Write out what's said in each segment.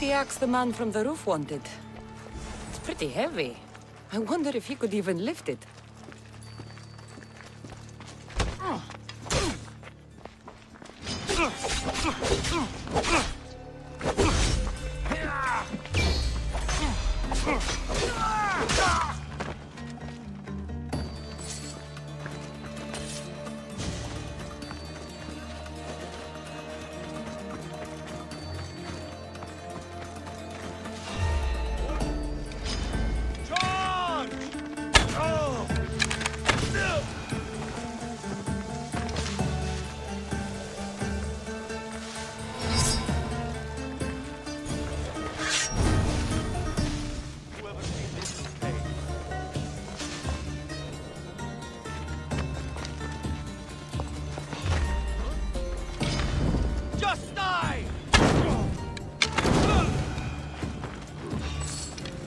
The axe the man from the roof wanted. It's pretty heavy. I wonder if he could even lift it.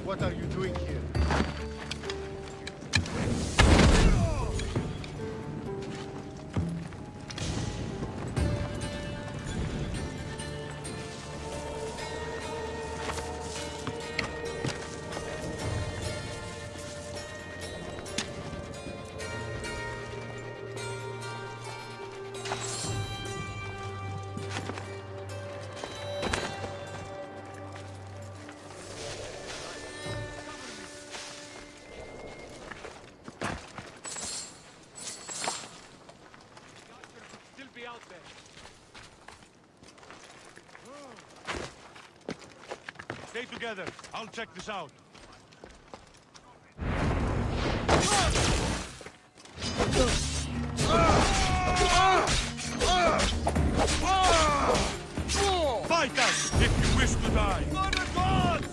What are you doing here? Stay together. I'll check this out. Fight us if you wish to die. For the gods!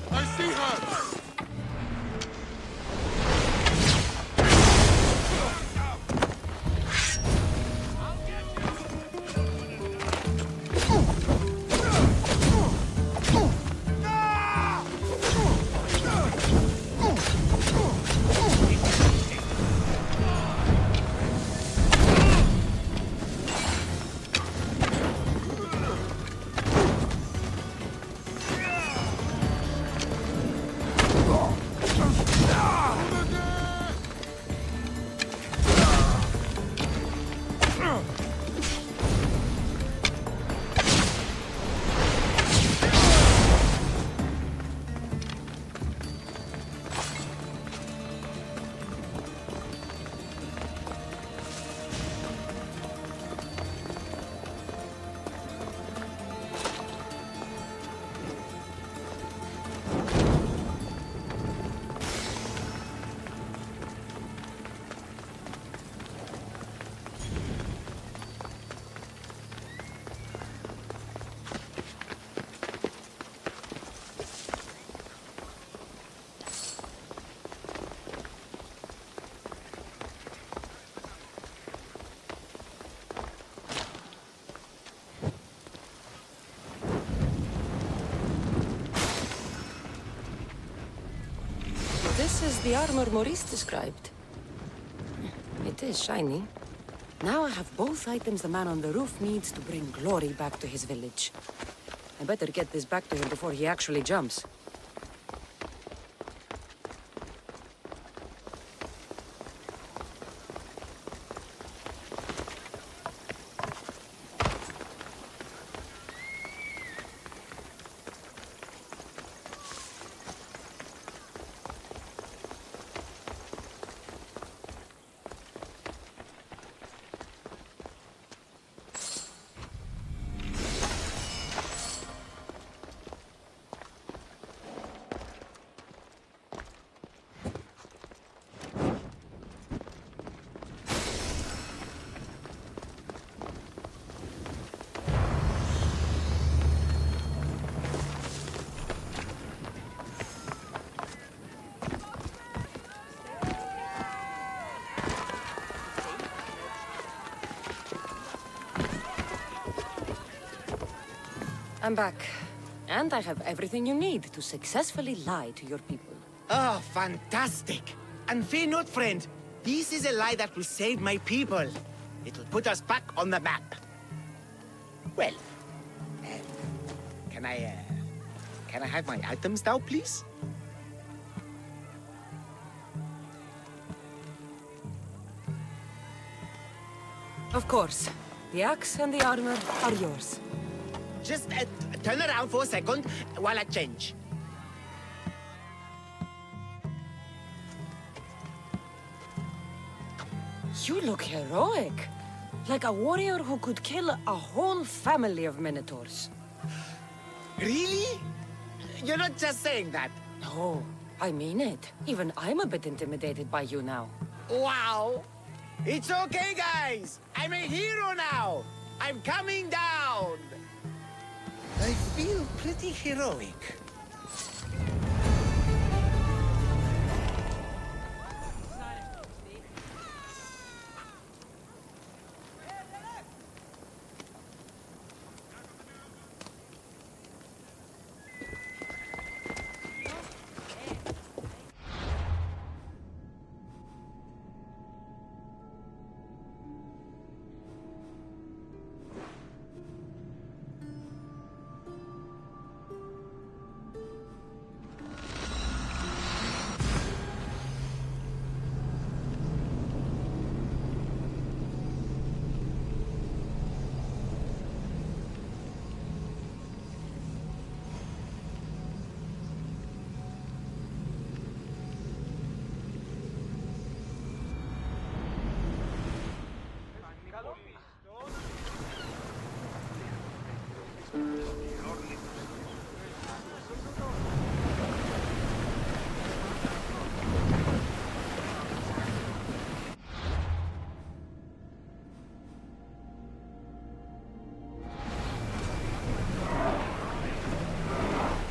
I see her! This is the armor Maurice described. It is shiny. Now I have both items the man on the roof needs to bring glory back to his village. I better get this back to him before he actually jumps. I'm back. And I have everything you need to successfully lie to your people. Oh, fantastic! And fear not, friend. This is a lie that will save my people. It'll put us back on the map. Well, can I have my items now, please? Of course. The axe and the armor are yours. Just turn around for a second while I change. You look heroic. Like a warrior who could kill a whole family of minotaurs. Really? You're not just saying that. No, I mean it. Even I'm a bit intimidated by you now. Wow! It's okay, guys! I'm a hero now! I'm coming down! I feel pretty heroic.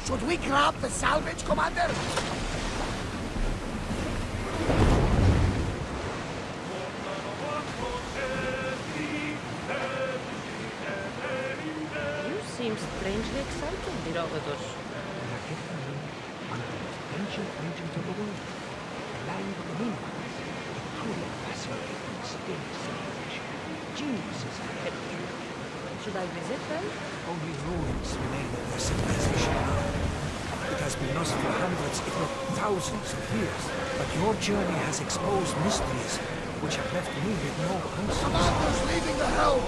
Should we grab the salvage, Commander? You seem strangely excited, Herodotus. One of the most ancient regions of the world. The land of the Nimbites. A truly fascinating, distinct civilization. Geniuses ahead of you. Should I visit them? Only ruins remain of their civilization now. It has been lost for hundreds, if not thousands of years. But your journey has exposed mysteries which have left me with no answers. Commander's leaving the helm!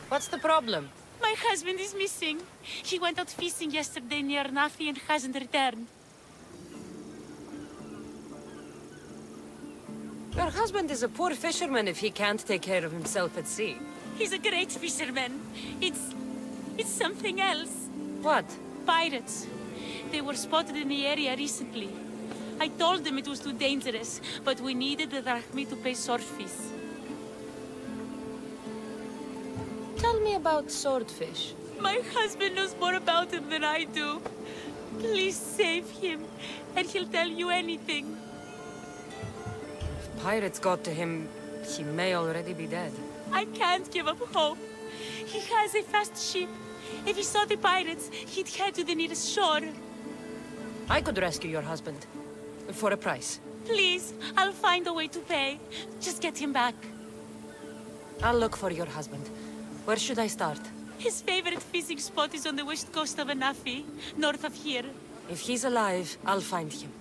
What's the problem? My husband is missing. He went out fishing yesterday near Nafi and hasn't returned. Your husband is a poor fisherman if he can't take care of himself at sea. He's a great fisherman. It's something else. What? Pirates. They were spotted in the area recently. I told them it was too dangerous, but we needed the drachmi to pay swordfish. Tell me about swordfish. My husband knows more about him than I do. Please save him, and he'll tell you anything. If pirates got to him, he may already be dead. I can't give up hope. He has a fast ship. If he saw the pirates, he'd head to the nearest shore. I could rescue your husband. For a price. Please, I'll find a way to pay. Just get him back. I'll look for your husband. Where should I start? His favorite fishing spot is on the west coast of Anafi, north of here. If he's alive, I'll find him.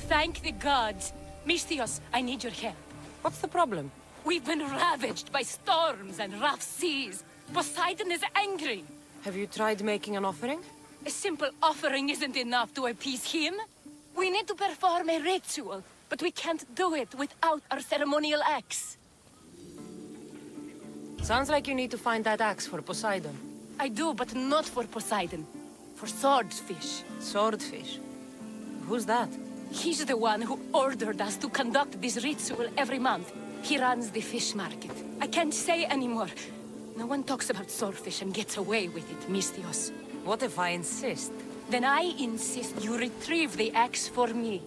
Thank the gods. Misthios, I need your help. What's the problem? We've been ravaged by storms and rough seas. Poseidon is angry. Have you tried making an offering? A simple offering isn't enough to appease him. We need to perform a ritual, but we can't do it without our ceremonial axe. Sounds like you need to find that axe for Poseidon. I do, but not for Poseidon. For swordfish. Swordfish? Who's that? He's the one who ordered us to conduct this ritual every month. He runs the fish market. I can't say anymore. No one talks about swordfish and gets away with it, Misthios. What if I insist? Then I insist you retrieve the axe for me.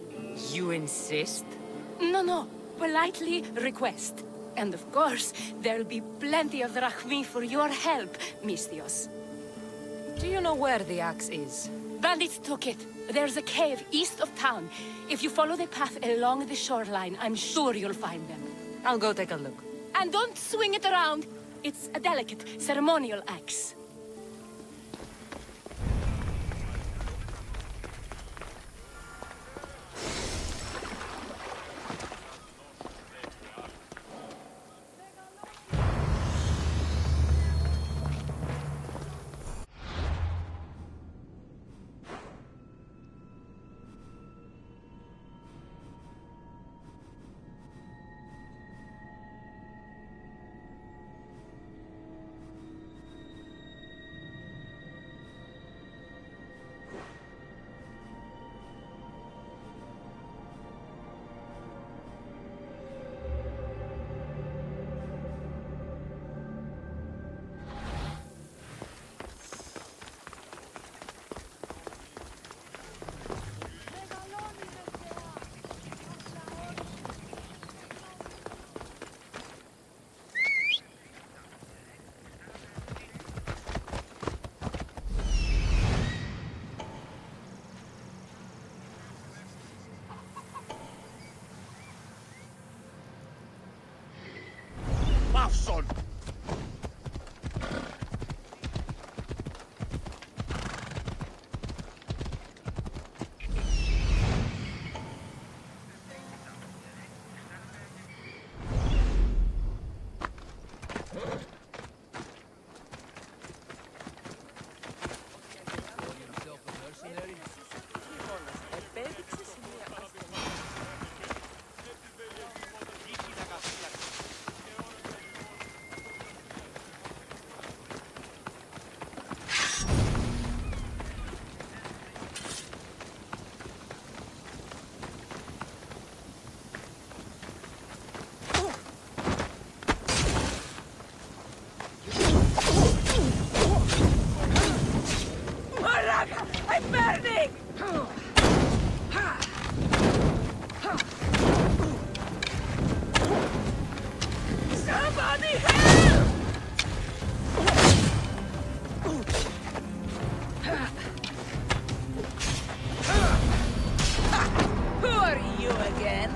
You insist? No. politely request. And of course, there'll be plenty of drachmi for your help, Misthios. Do you know where the axe is? Bandits took it. There's a cave east of town. If you follow the path along the shoreline, I'm sure you'll find them. I'll go take a look. And don't swing it around. It's a delicate, ceremonial axe. Son! I'm burning! Somebody help! Who are you again?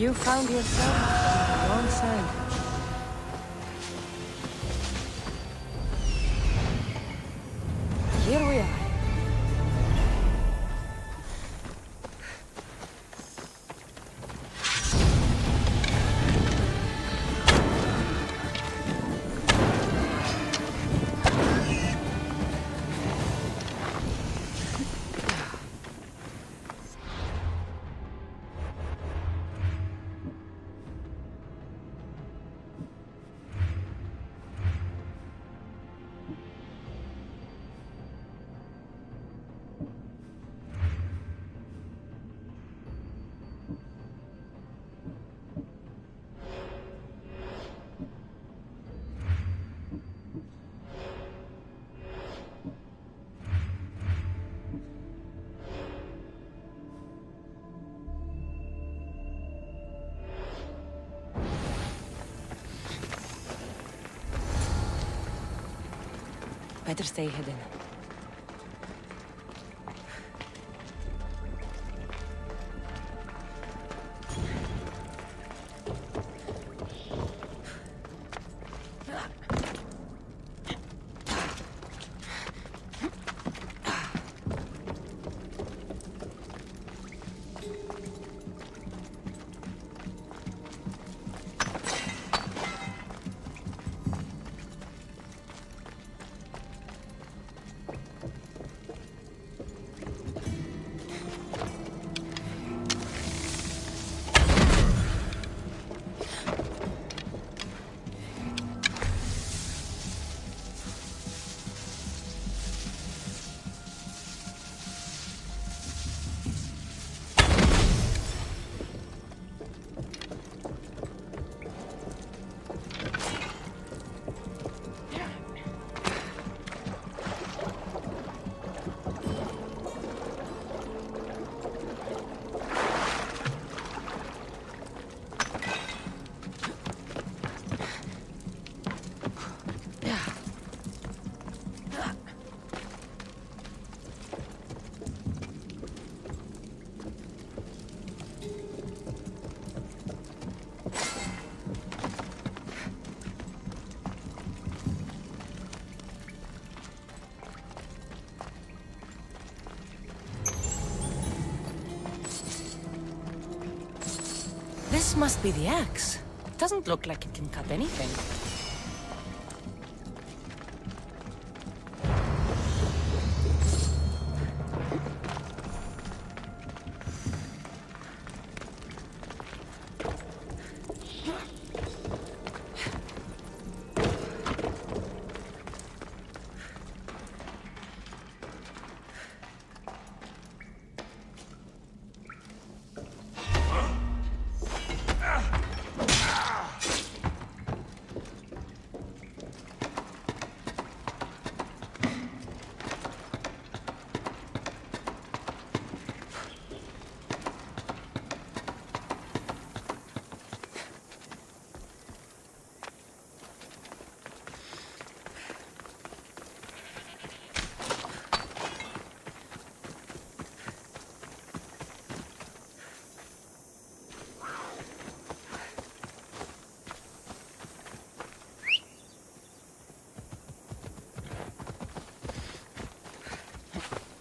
You found yourself on the wrong side. Here we are. Better stay hidden. This must be the axe. Doesn't look like it can cut anything.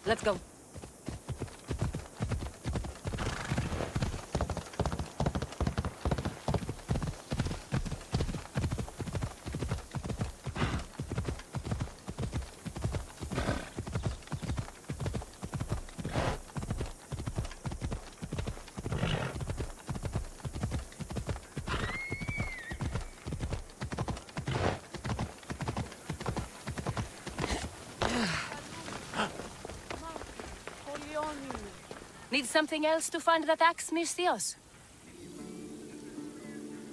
Let's go. Need something else to find that axe, Misthios?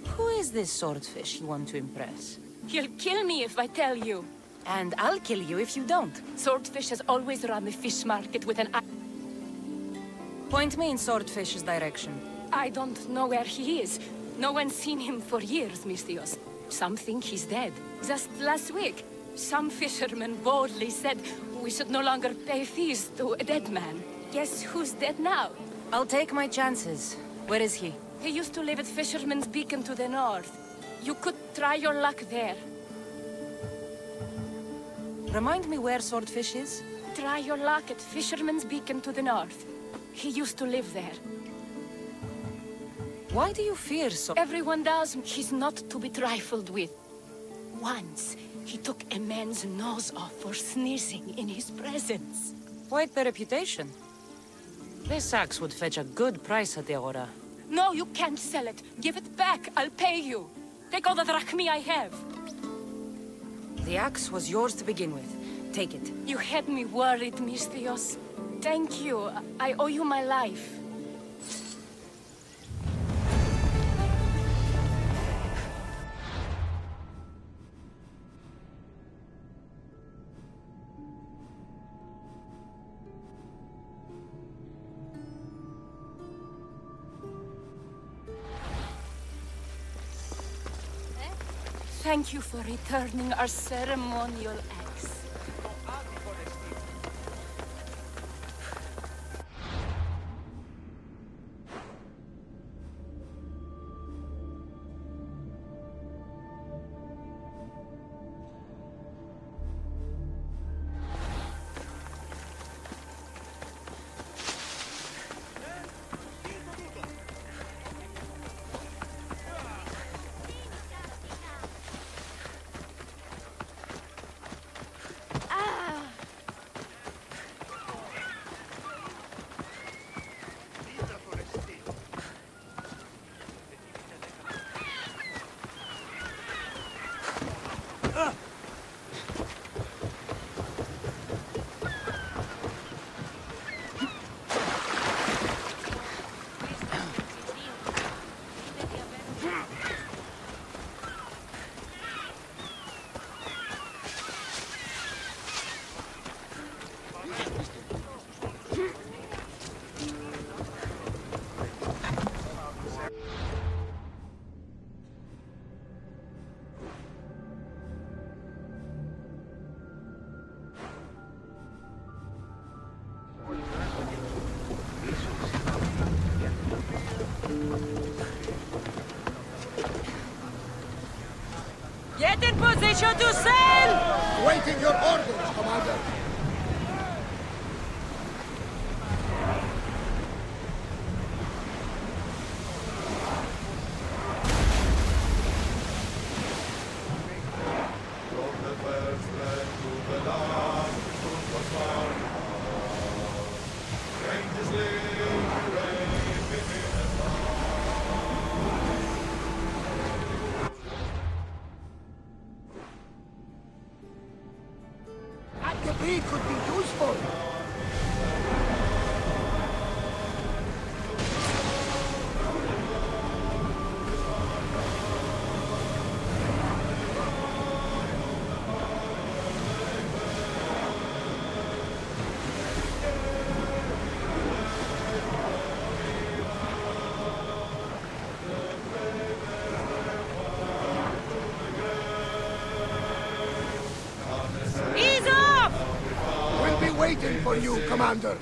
Who is this swordfish you want to impress? He'll kill me if I tell you. And I'll kill you if you don't. Swordfish has always run the fish market with an axe. Point me in Swordfish's direction. I don't know where he is. No one's seen him for years, Misthios. Some think he's dead. Just last week, some fishermen boldly said we should no longer pay fees to a dead man. Guess who's dead now? I'll take my chances. Where is he? He used to live at Fisherman's Beacon to the north. You could try your luck there. Remind me where Swordfish is? Try your luck at Fisherman's Beacon to the north. He used to live there. Why do you fear so? Everyone does. He's not to be trifled with. Once, he took a man's nose off for sneezing in his presence. Quite the reputation. This axe would fetch a good price at the Aura. No, you can't sell it. Give it back. I'll pay you. Take all the drachmi I have. The axe was yours to begin with. Take it. You had me worried, Misthios. Thank you. I owe you my life. Thank you for returning our ceremonial axe. Get in position to sail! Waiting your orders, Commander. Debris could be useful. Waiting for you, Commander.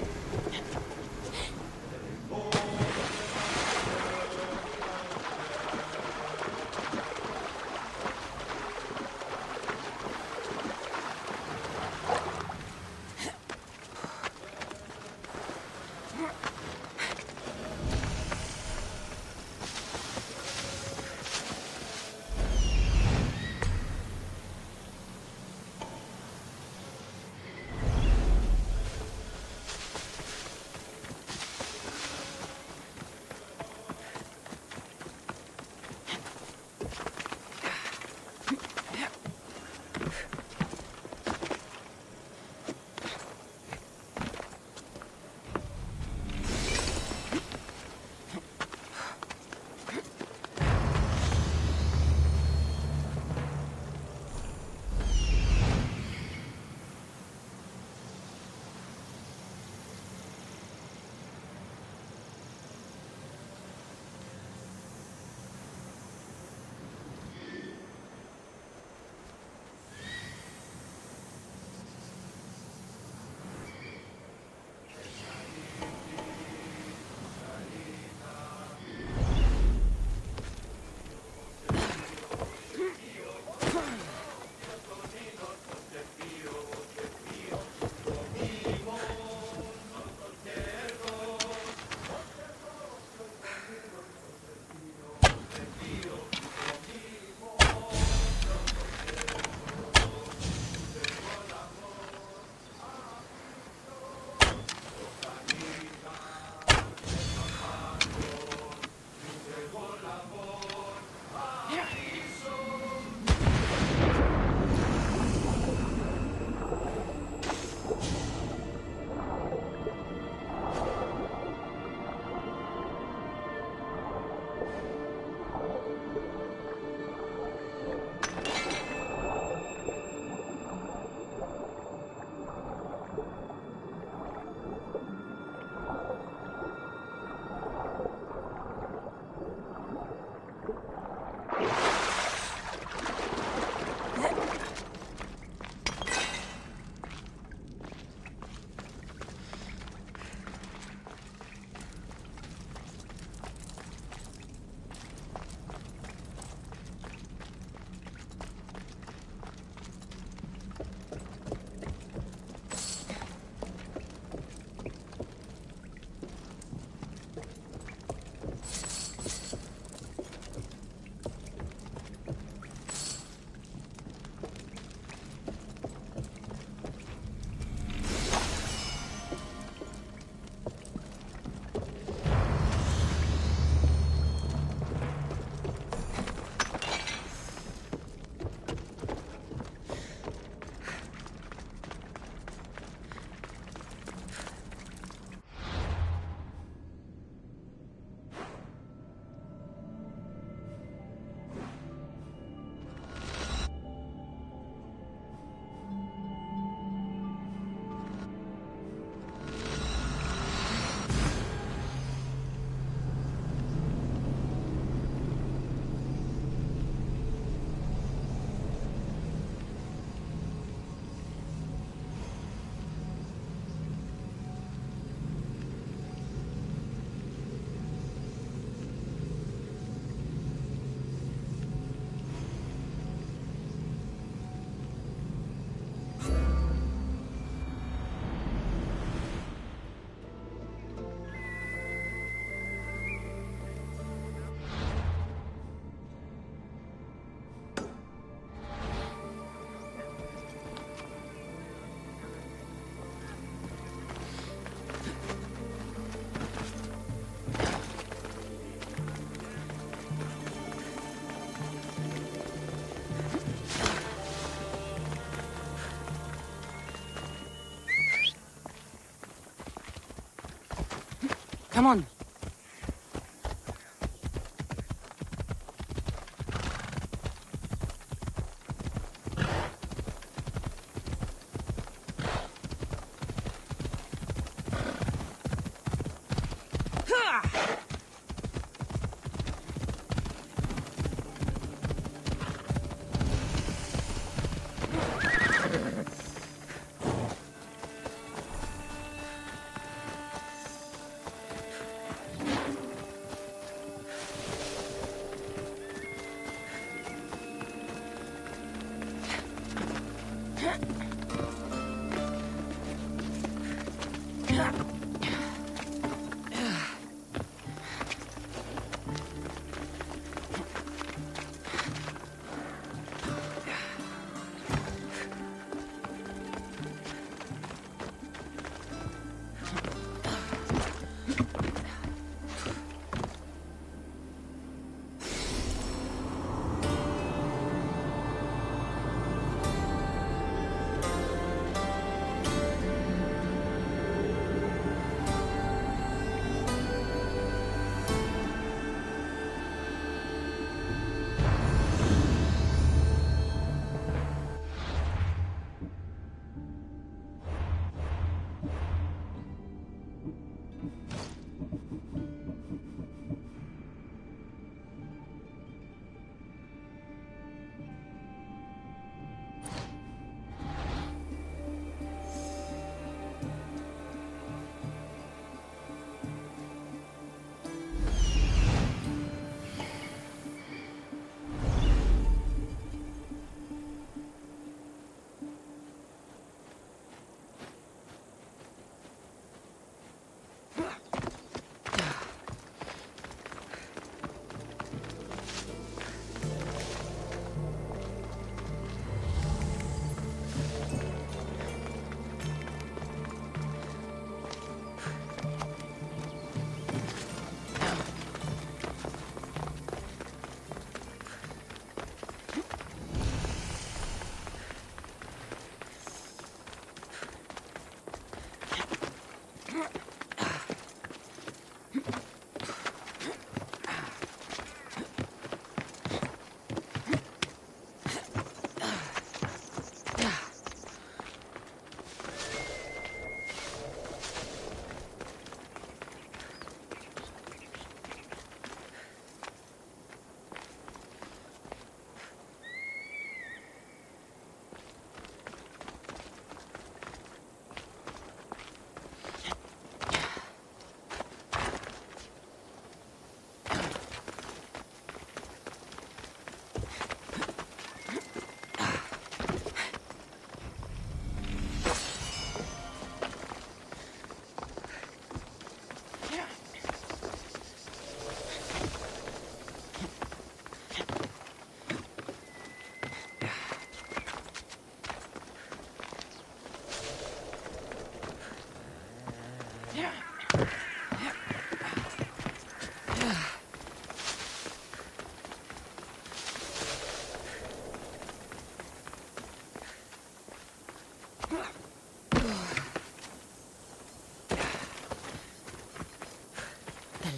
Come on.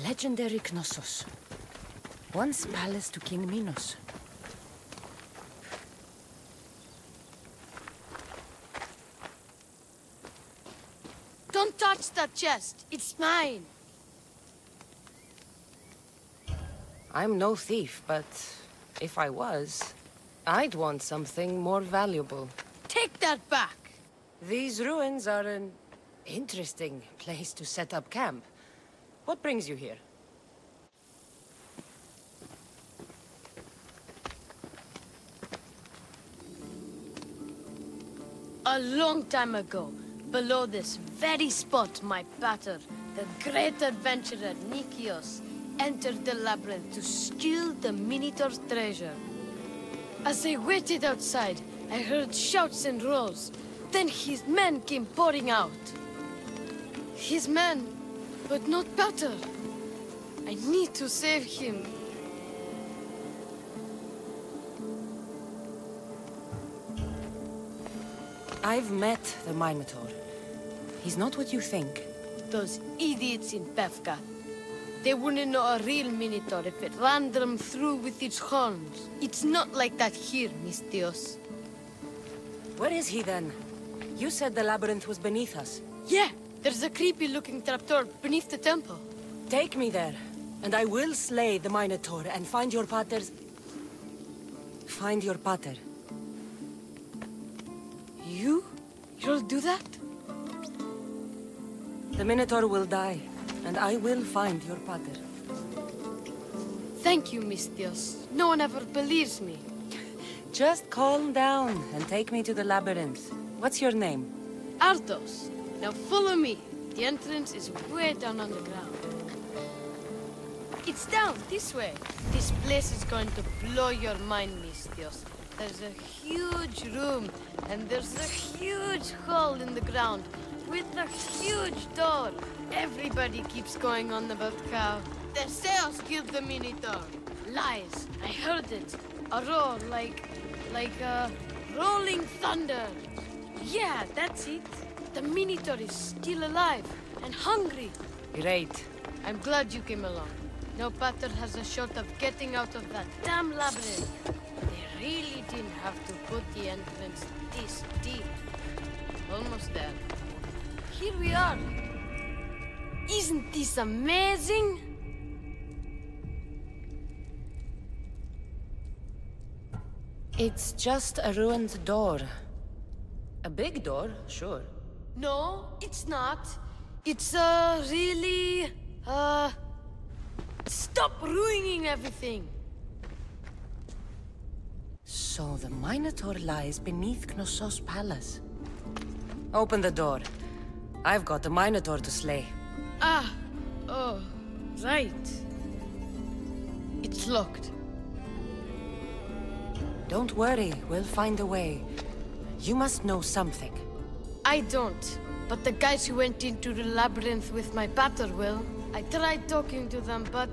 Legendary Knossos. Once palace to King Minos. Don't touch that chest. It's mine. I'm no thief, but if I was, I'd want something more valuable. Take that back. These ruins are an interesting place to set up camp. What brings you here? A long time ago, below this very spot, my pater, the great adventurer Nikios, entered the labyrinth to steal the Minotaur's treasure. As I waited outside, I heard shouts and roars. Then his men came pouring out. His men, but not pater. I need to save him. I've met the Minotaur. He's not what you think. Those idiots in Befka. They wouldn't know a real Minotaur if it ran them through with its horns. It's not like that here, mis Dios. Where is he then? You said the labyrinth was beneath us. Yeah, there's a creepy-looking trapdoor beneath the temple. Take me there, and I will slay the Minotaur and find your pater's... Find your pater. You'll do that? The Minotaur will die, and I will find your pater. Thank you, mis Dios. No one ever believes me. Just calm down and take me to the labyrinth. What's your name? Ardos. Now follow me. The entrance is way down on the ground. It's down, this way. This place is going to blow your mind, mis Dios. There's a huge room, and there's a huge hole in the ground, with a huge door. Everybody keeps going on about how the sails killed the Minotaur. Lies. I heard it. A roar like rolling thunder. Yeah, that's it. The Minotaur is still alive and hungry. Great. I'm glad you came along. No pater has a shot of getting out of that damn labyrinth. They really didn't have to put the entrance this deep. Almost there. Here we are. Isn't this amazing? It's just a ruined door. A big door, sure. No, it's not. It's really... Stop ruining everything! So the Minotaur lies beneath Knossos' palace. Open the door. I've got a Minotaur to slay. Oh, right. It's locked. Don't worry, we'll find a way. You must know something. I don't, but the guys who went into the labyrinth with my pater will. I tried talking to them, but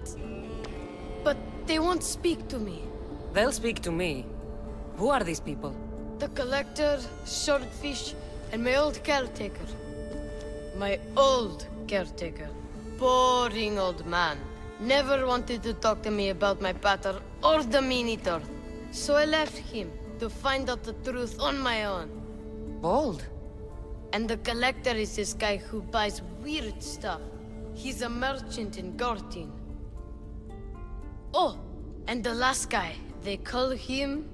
they won't speak to me. They'll speak to me. Who are these people? The collector, swordfish, and my old caretaker. My old caretaker. Boring old man. Never wanted to talk to me about my pater or the Minotaur. So I left him to find out the truth on my own. Bold. And the collector is this guy who buys weird stuff. He's a merchant in Gortin. Oh, and the last guy, they call him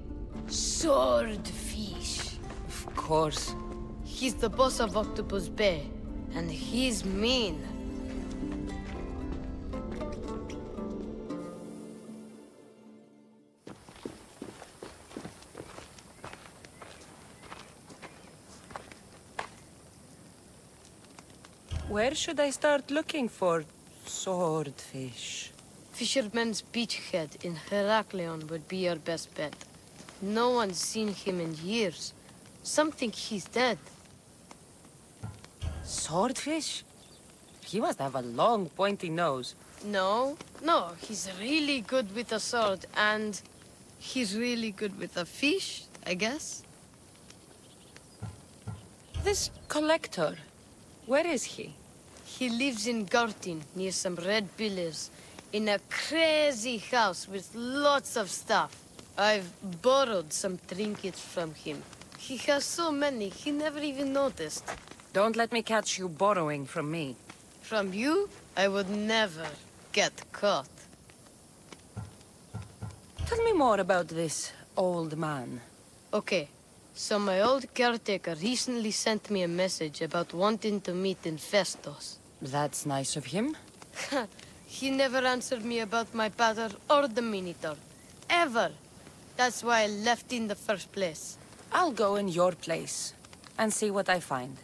Swordfish. Of course. He's the boss of Octopus Bay, and he's mean. Where should I start looking for swordfish? Fisherman's Beachhead in Heraklion would be your best bet. No one's seen him in years. Some think he's dead. Swordfish? He must have a long, pointy nose. No, he's really good with a sword, and he's really good with a fish, I guess. This collector, where is he? He lives in Gortin, near some red pillars, in a crazy house with lots of stuff. I've borrowed some trinkets from him. He has so many, he never even noticed. Don't let me catch you borrowing from me. From you, I would never get caught. Tell me more about this old man. Okay, so my old caretaker recently sent me a message about wanting to meet in Festos. That's nice of him. He never answered me about my pater or the Minotaur. Ever. That's why I left in the first place. I'll go in your place and see what I find.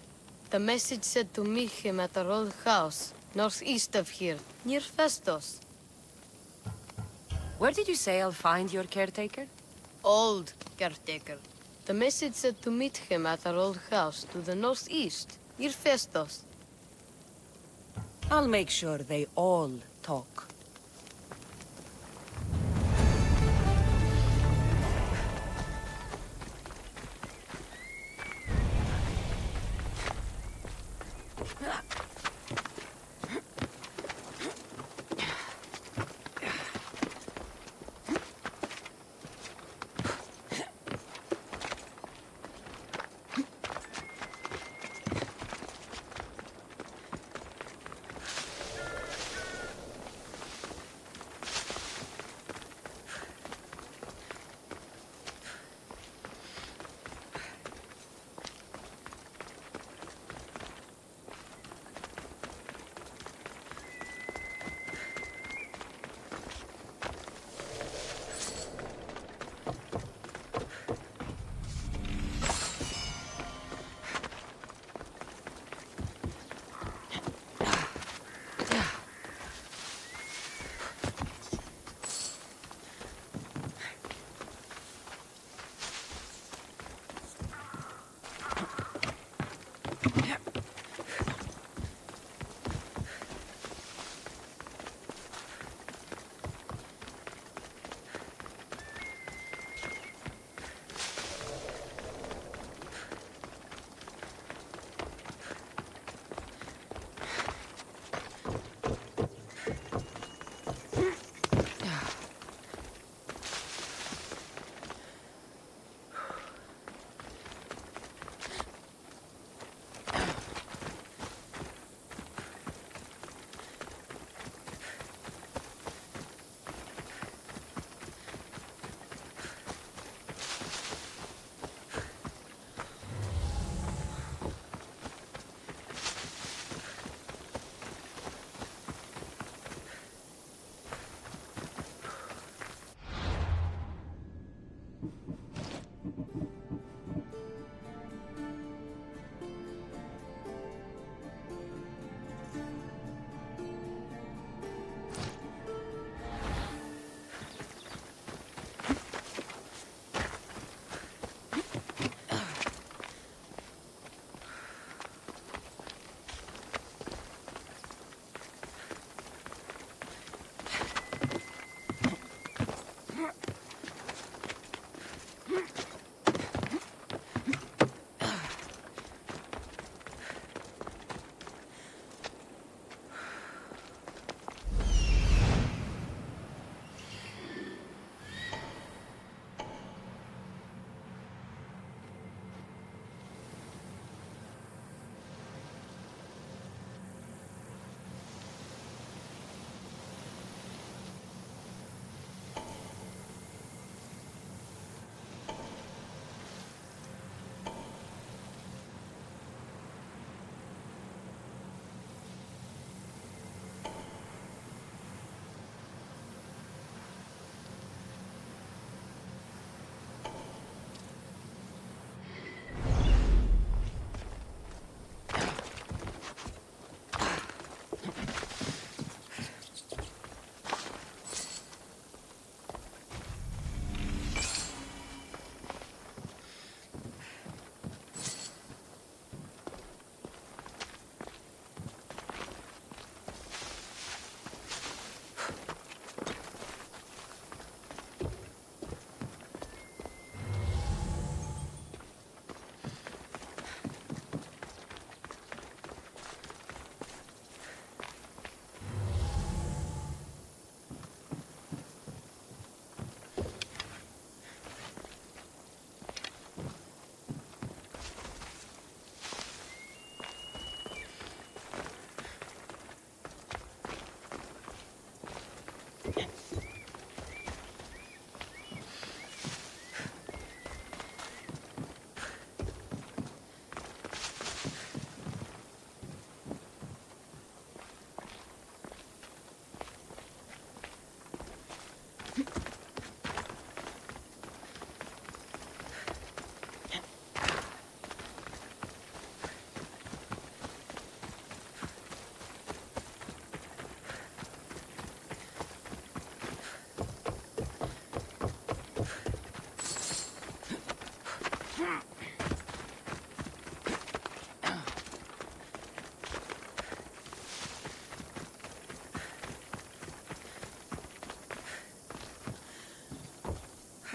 The message said to meet him at our old house, northeast of here, near Festos. Where did you say I'll find your caretaker? Old caretaker. The message said to meet him at our old house to the northeast, near Festos. I'll make sure they all talk.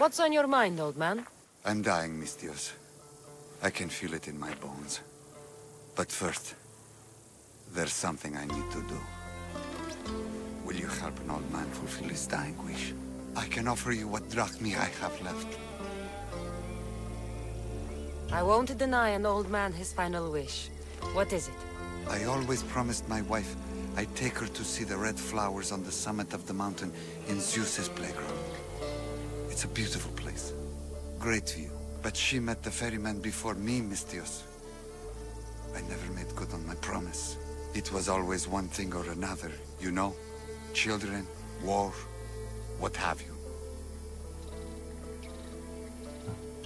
What's on your mind, old man? I'm dying, Mistios. I can feel it in my bones. But first, there's something I need to do. Will you help an old man fulfill his dying wish? I can offer you what drachmi I have left. I won't deny an old man his final wish. What is it? I always promised my wife I'd take her to see the red flowers on the summit of the mountain in Zeus's playground. It's a beautiful place. Great view. But she met the ferryman before me, Mistios. I never made good on my promise. It was always one thing or another, you know? Children, war, what have you.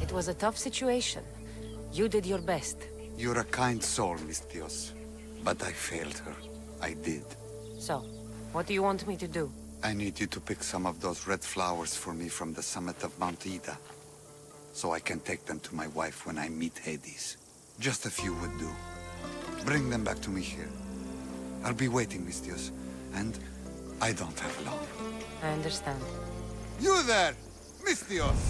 It was a tough situation. You did your best. You're a kind soul, Mistios. But I failed her. I did. So, what do you want me to do? I need you to pick some of those red flowers for me from the summit of Mount Ida, so I can take them to my wife when I meet Hades. Just a few would do. Bring them back to me here. I'll be waiting, Mistios. And I don't have long. I understand. You there! Mistios!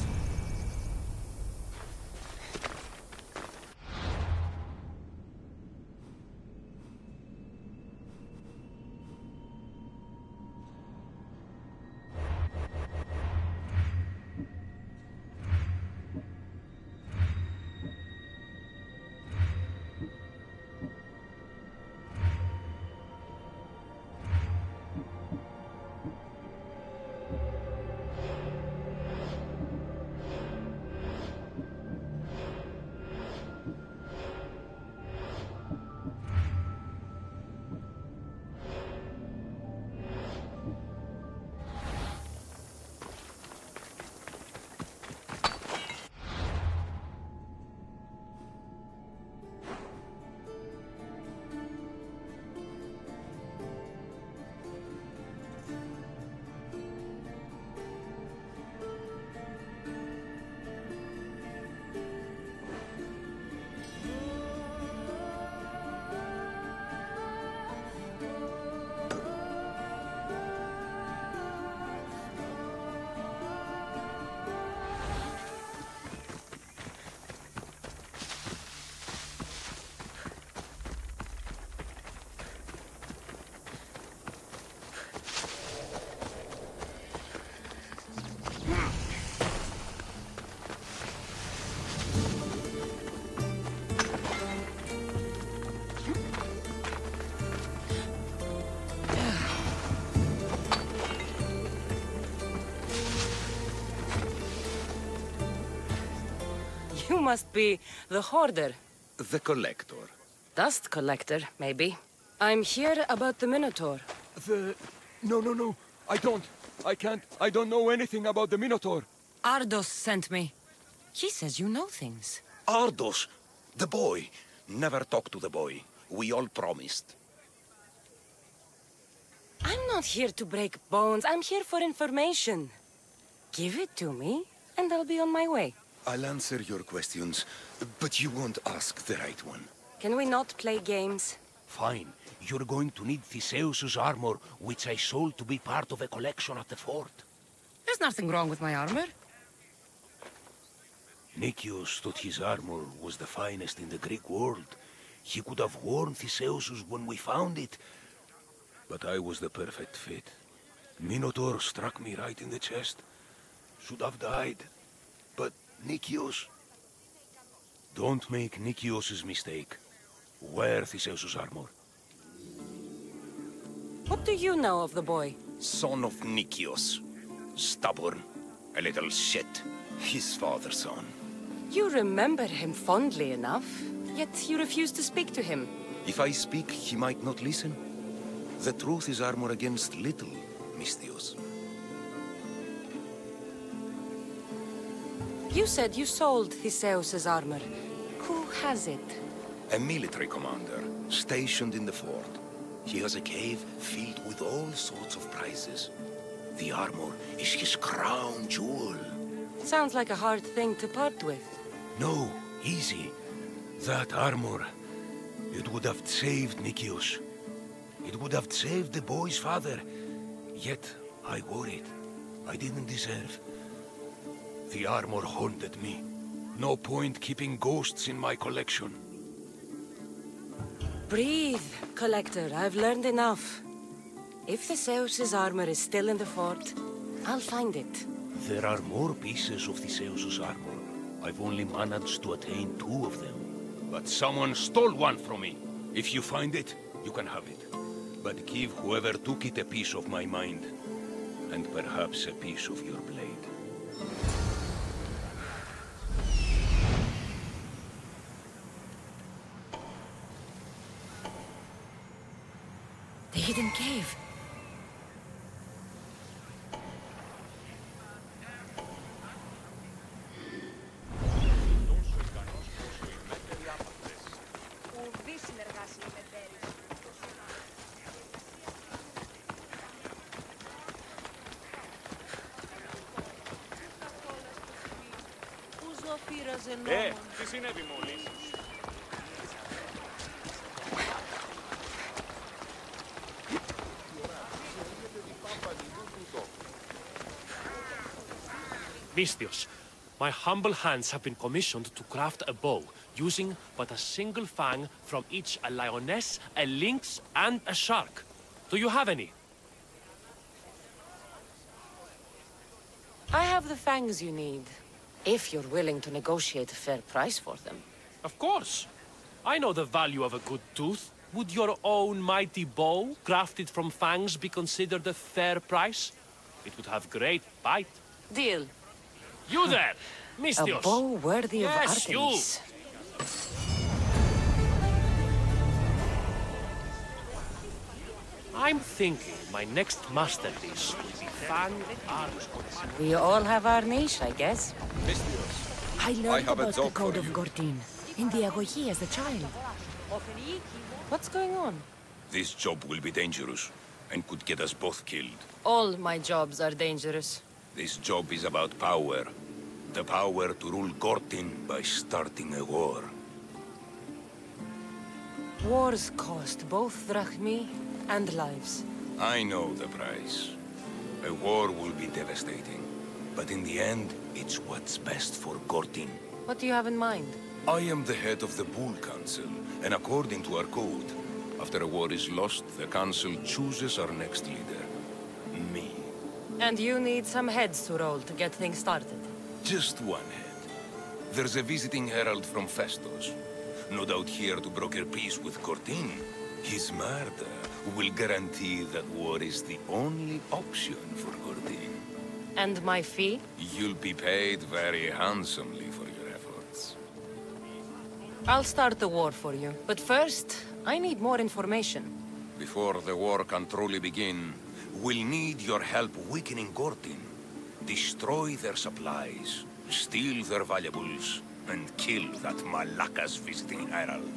You must be the hoarder. The collector. Dust collector, maybe. I'm here about the Minotaur. No. I can't. I don't know anything about the Minotaur. Ardos sent me. He says you know things. Ardos, the boy. Never talk to the boy. We all promised. I'm not here to break bones. I'm here for information. Give it to me, and I'll be on my way. I'll answer your questions, but you won't ask the right one. Can we not play games? Fine. You're going to need Theseus's armor, which I sold to be part of a collection at the fort. There's nothing wrong with my armor. Nicias thought his armor was the finest in the Greek world. He could have worn Theseus's when we found it. But I was the perfect fit. Minotaur struck me right in the chest. Should have died. But Nicias... Don't make Nicias's mistake. Wear Theseus's armor. What do you know of the boy? Son of Nicias. Stubborn. A little shit. His father's son. You remember him fondly enough, yet you refuse to speak to him. If I speak, he might not listen. The truth is armor against little, Mistios. You said you sold Theseus's armor. Who has it? A military commander, stationed in the fort. He has a cave filled with all sorts of prizes. The armor is his crown jewel. Sounds like a hard thing to part with. No, easy. That armor, it would have saved Nicias. It would have saved the boy's father. Yet, I wore it. I didn't deserve. The armor haunted me. No point keeping ghosts in my collection. Breathe, Collector. I've learned enough. If Theseus's armor is still in the fort, I'll find it. There are more pieces of Theseus's armor. I've only managed to attain 2 of them. But someone stole one from me. If you find it, you can have it. But give whoever took it a piece of my mind. And perhaps a piece of your blade. The hidden cave. Τι συνέβη μόλις? Vistios, my humble hands have been commissioned to craft a bow, using but a single fang from each a lioness, a lynx, and a shark. Do you have any? I have the fangs you need, if you're willing to negotiate a fair price for them. Of course. I know the value of a good tooth. Would your own mighty bow, crafted from fangs, be considered a fair price? It would have great bite. Deal. You there, Mistios! A bow worthy of Yes, Artemis. I'm thinking my next masterpiece will be fang armor. We all have our niche, I guess. Mistios, I learned have a about the job code for of you. Gortin in the Agogi as a child. What's going on? This job will be dangerous, and could get us both killed. All my jobs are dangerous. This job is about power. The power to rule Gortin by starting a war. Wars cost both drachmi and lives. I know the price. A war will be devastating. But in the end, it's what's best for Gortin. What do you have in mind? I am the head of the Bull Council, and according to our code, after a war is lost, the Council chooses our next leader. Me. And you need some heads to roll to get things started. Just one head. There's a visiting herald from Festos. No doubt here to broker peace with Gortin. His murder will guarantee that war is the only option for Gortin. And my fee? You'll be paid very handsomely for your efforts. I'll start the war for you. But first, I need more information. Before the war can truly begin, we'll need your help weakening Gortin. Destroy their supplies, steal their valuables, and kill that Malaka's visiting herald.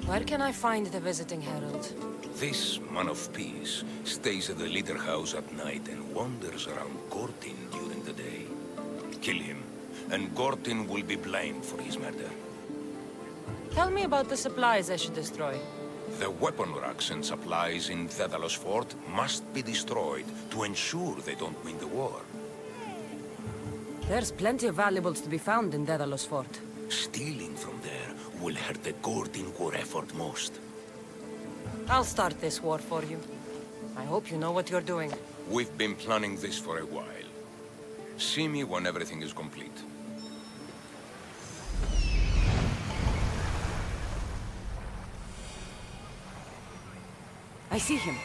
Where can I find the visiting herald? This man of peace stays at the leader house at night and wanders around Gortin during the day. Kill him, and Gortin will be blamed for his murder. Tell me about the supplies I should destroy. The weapon racks and supplies in Daedalus Fort must be destroyed to ensure they don't win the war. There's plenty of valuables to be found in Daedalus Fort. Stealing from there will hurt the Gortin war effort most. I'll start this war for you. I hope you know what you're doing. We've been planning this for a while. See me when everything is complete. I see him.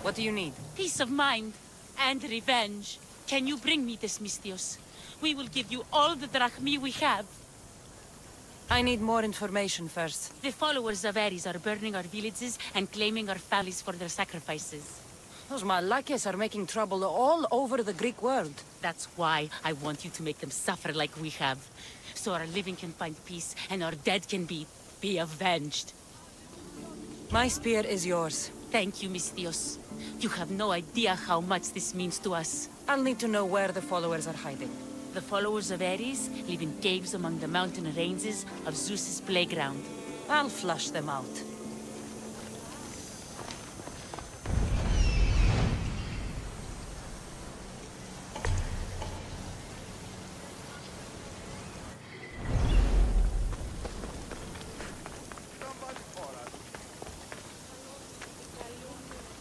What do you need? Peace of mind and revenge. Can you bring me this, Misthios? We will give you all the drachmi we have. I need more information first. The followers of Ares are burning our villages and claiming our families for their sacrifices. Those Malakis are making trouble all over the Greek world. That's why I want you to make them suffer like we have. So our living can find peace and our dead can be avenged. My spear is yours. Thank you, Misthios. You have no idea how much this means to us. I'll need to know where the followers are hiding. The followers of Ares live in caves among the mountain ranges of Zeus's playground. I'll flush them out.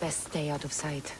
Best stay out of sight.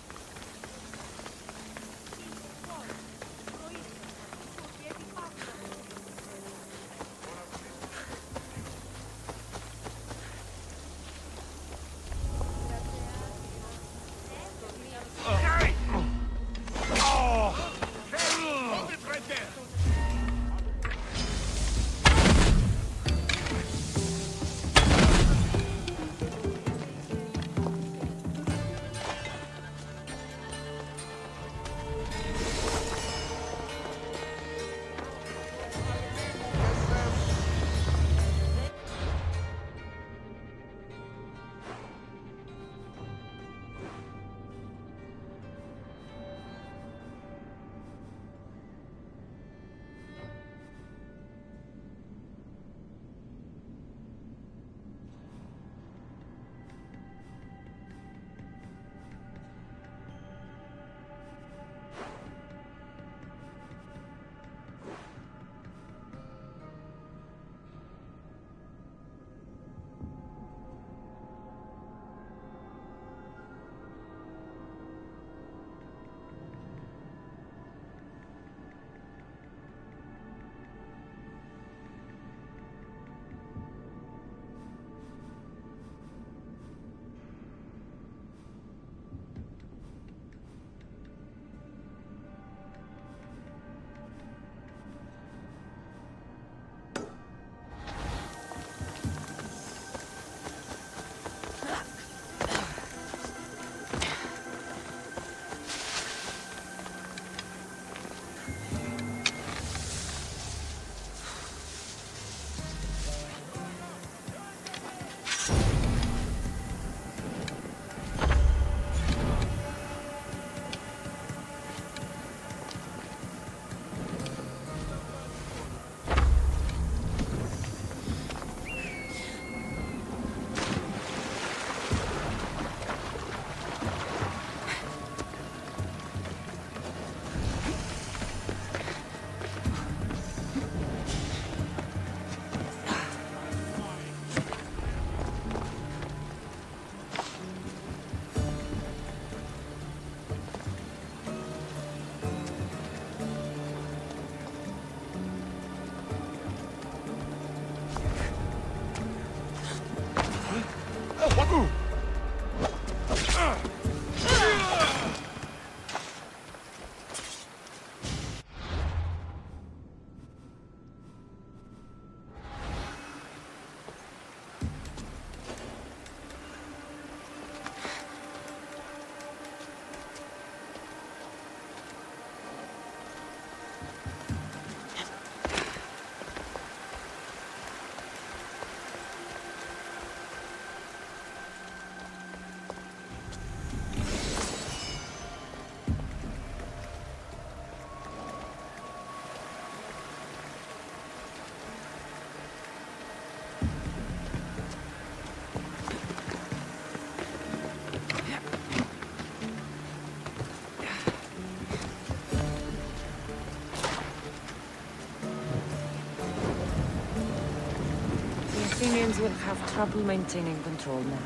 Athenians will have trouble maintaining control now.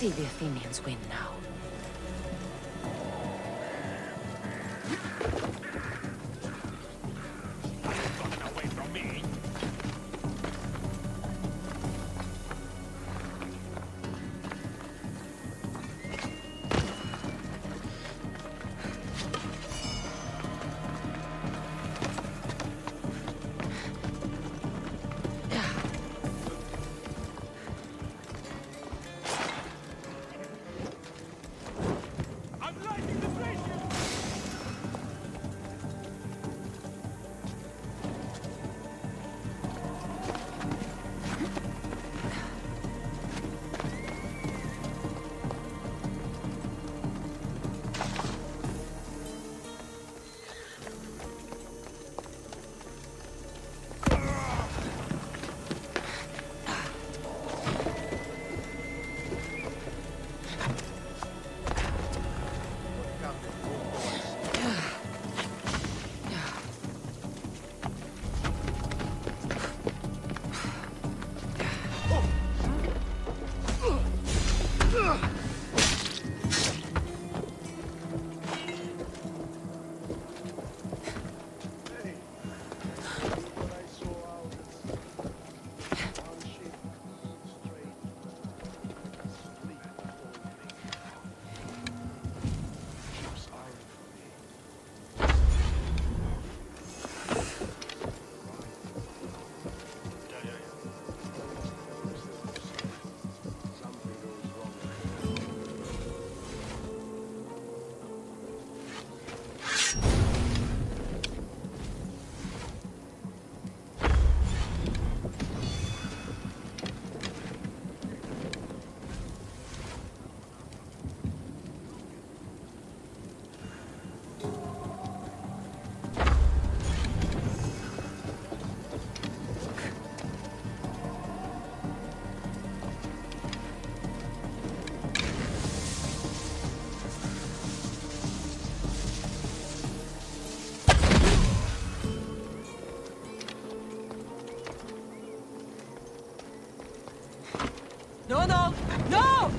see the Athenians win now. Away from me. No, no! No!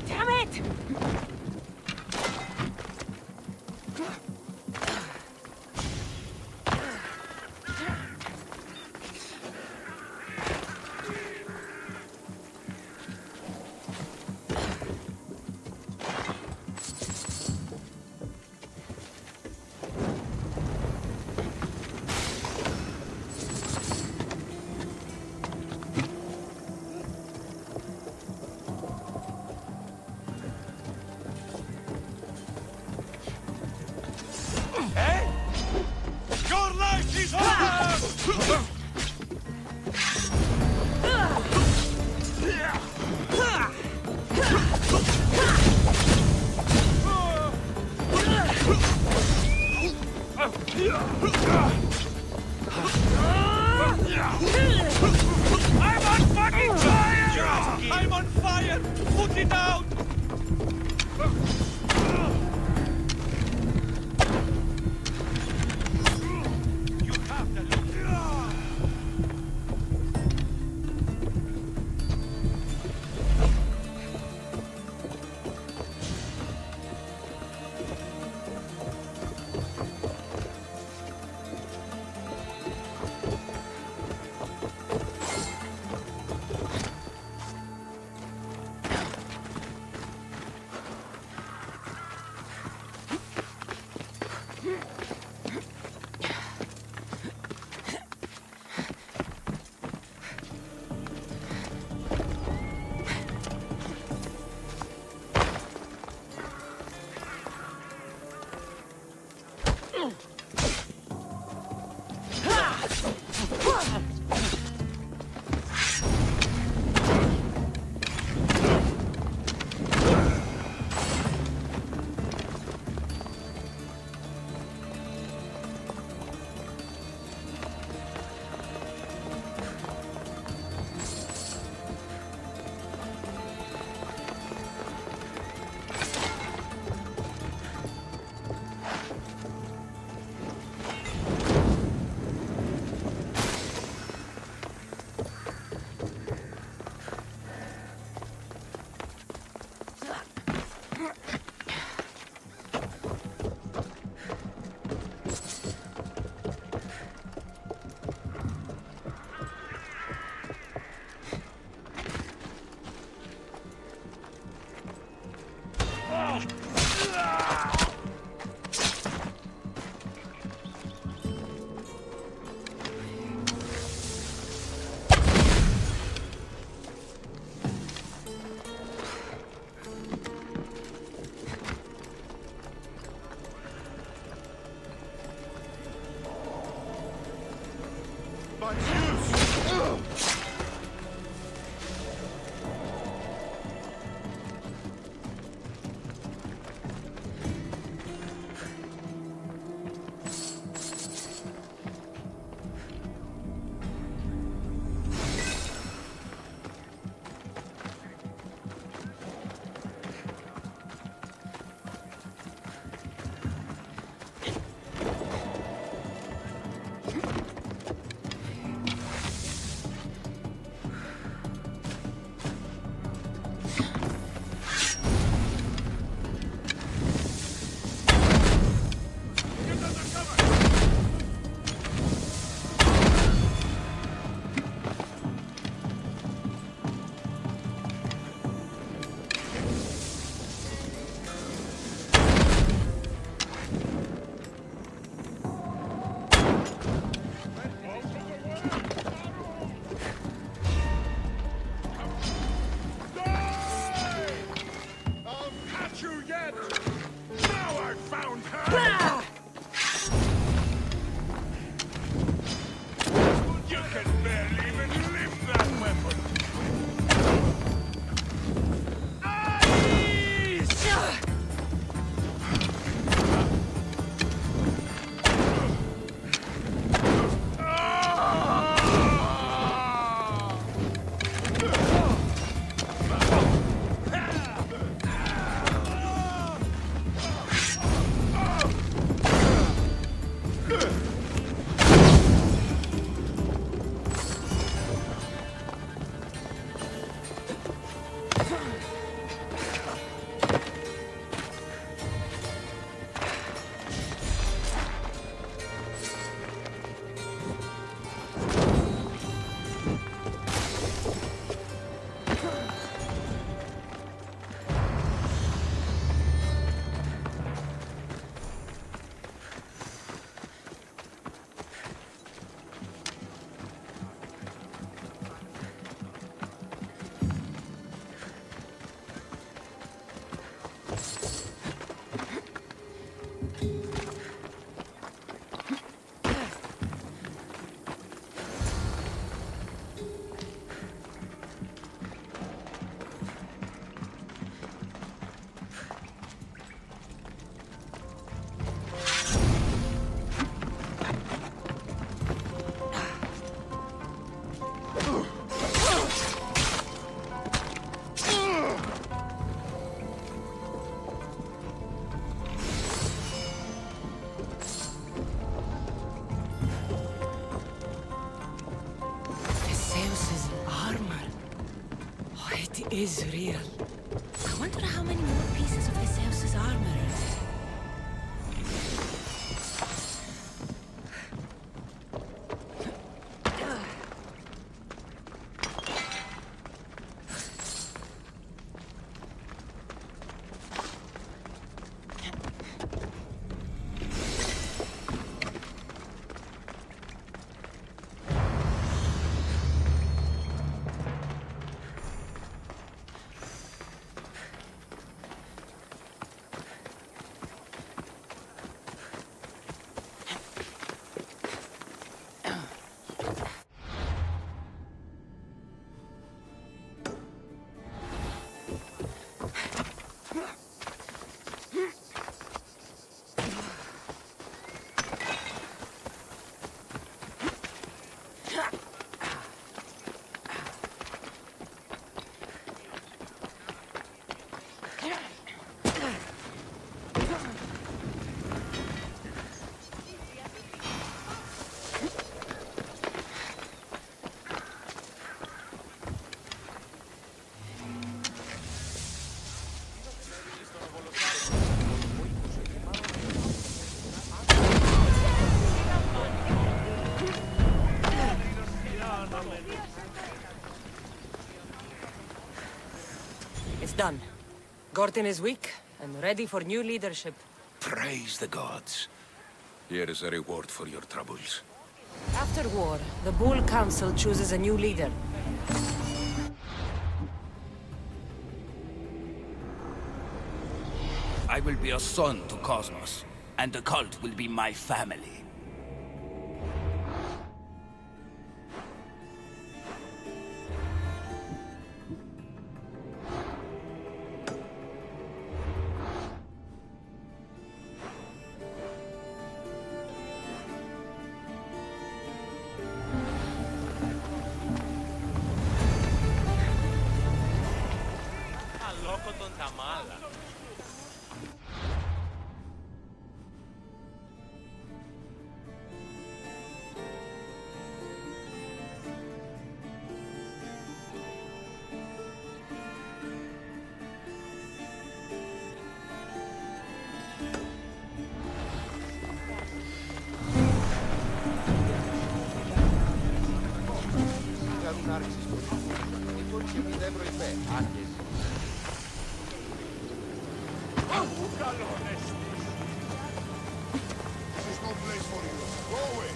Damn it! Your life is over! I'm on fucking fire! I'm on fire! Put it out! You have the look. Is real. I wonder how many more pieces of this house's armor are there. It's done. Gortin is weak and ready for new leadership. Praise the gods. Here is a reward for your troubles. After war, the Bull Council chooses a new leader. I will be a son to Cosmos, and the cult will be my family. This is no place for you. Go away.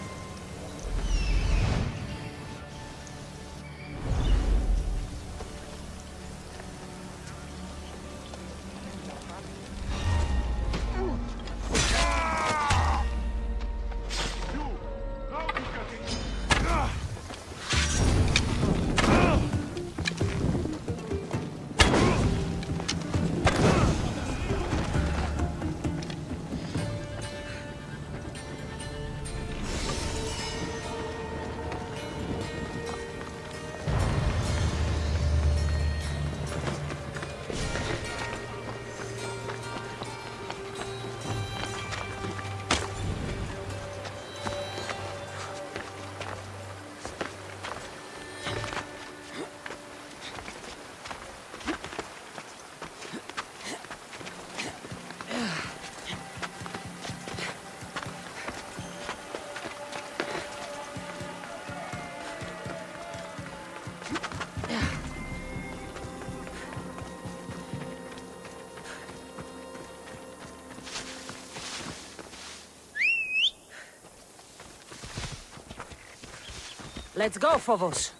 Let's go, Phobos.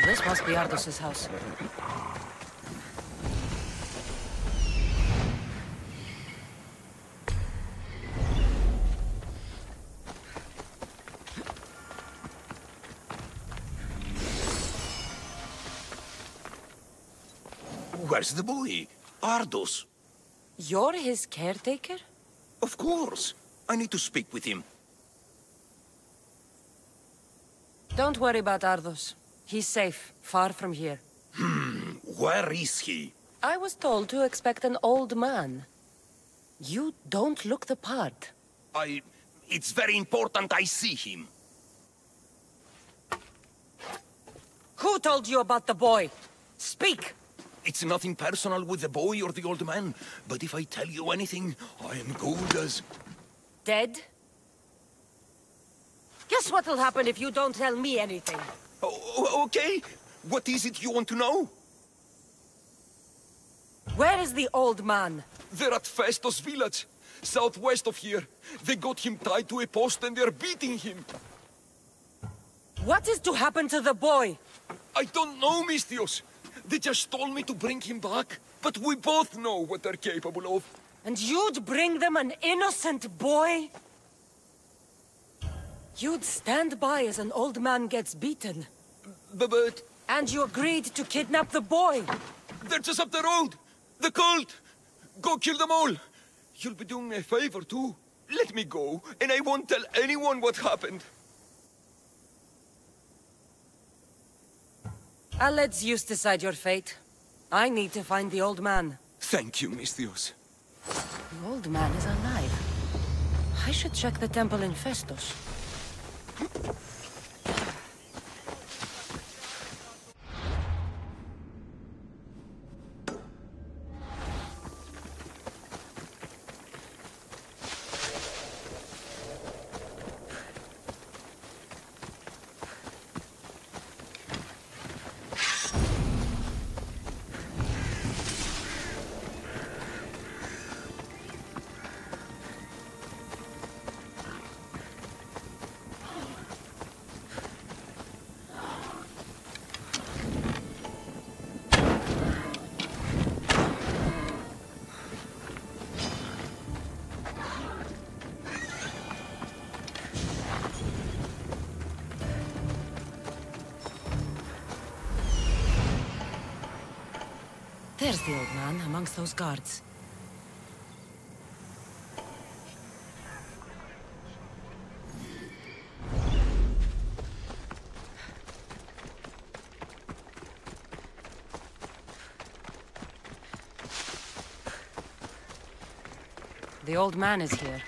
This must be Ardos's house. Where's the boy? Ardos. You're his caretaker? Of course. I need to speak with him. Don't worry about Ardos. He's safe, far from here. Where is he? I was told to expect an old man. You don't look the part. It's very important I see him. Who told you about the boy? Speak! It's nothing personal with the boy or the old man, but if I tell you anything, I am good as... Dead? Guess what'll happen if you don't tell me anything? Okay. What is it you want to know? Where is the old man? They're at Festos village, southwest of here. They got him tied to a post and they're beating him. What is to happen to the boy? I don't know, Mistios. They just told me to bring him back. But we both know what they're capable of. And you'd bring them an innocent boy? You'd stand by as an old man gets beaten. But... And you agreed to kidnap the boy. They're just up the road. The cult. Go kill them all. You'll be doing me a favor, too. Let me go, and I won't tell anyone what happened. I'll let Zeus decide your fate. I need to find the old man. Thank you, Mistios. The old man is alive. I should check the temple in Festos. There's the old man amongst those guards. The old man is here.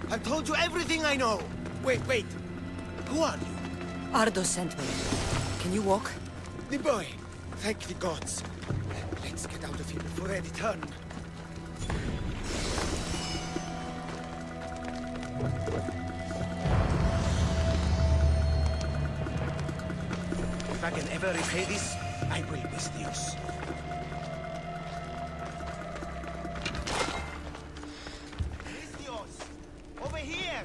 I've told you everything I know. Wait. Who are you? Ardo sent me. Can you walk? The boy. Thank the gods. Let's get out of here before I return. If I can ever repay this, I will, Mistios. Mistios! Over here!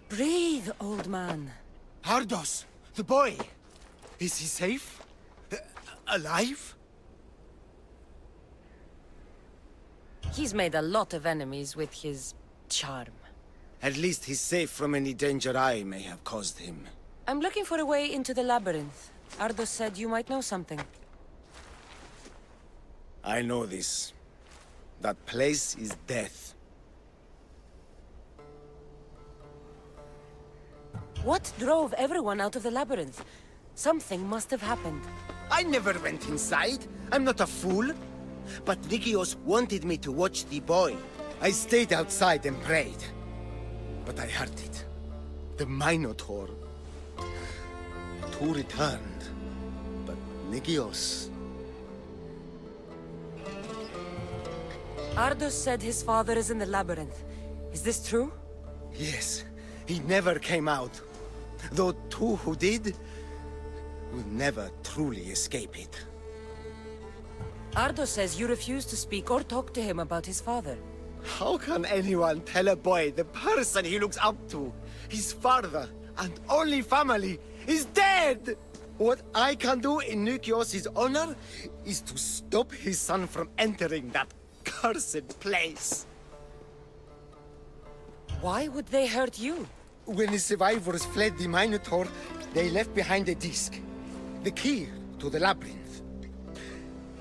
Breathe, old man. Ardos, the boy. Is he safe? Alive? He's made a lot of enemies with his charm. At least he's safe from any danger I may have caused him. I'm looking for a way into the labyrinth. Ardo said you might know something. I know this. That place is death. What drove everyone out of the labyrinth? Something must have happened. I never went inside. I'm not a fool. But Nikios wanted me to watch the boy. I stayed outside and prayed. But I heard it. The Minotaur. Two returned. But Nikios... Ardos said his father is in the labyrinth. Is this true? Yes. He never came out. Though two who did... will never truly escape it. Ardo says you refuse to speak or talk to him about his father. How can anyone tell a boy the person he looks up to, his father and only family, is dead? What I can do in Nikios' honor is to stop his son from entering that cursed place. Why would they hurt you? When the survivors fled the Minotaur, they left behind a disc. The key to the labyrinth.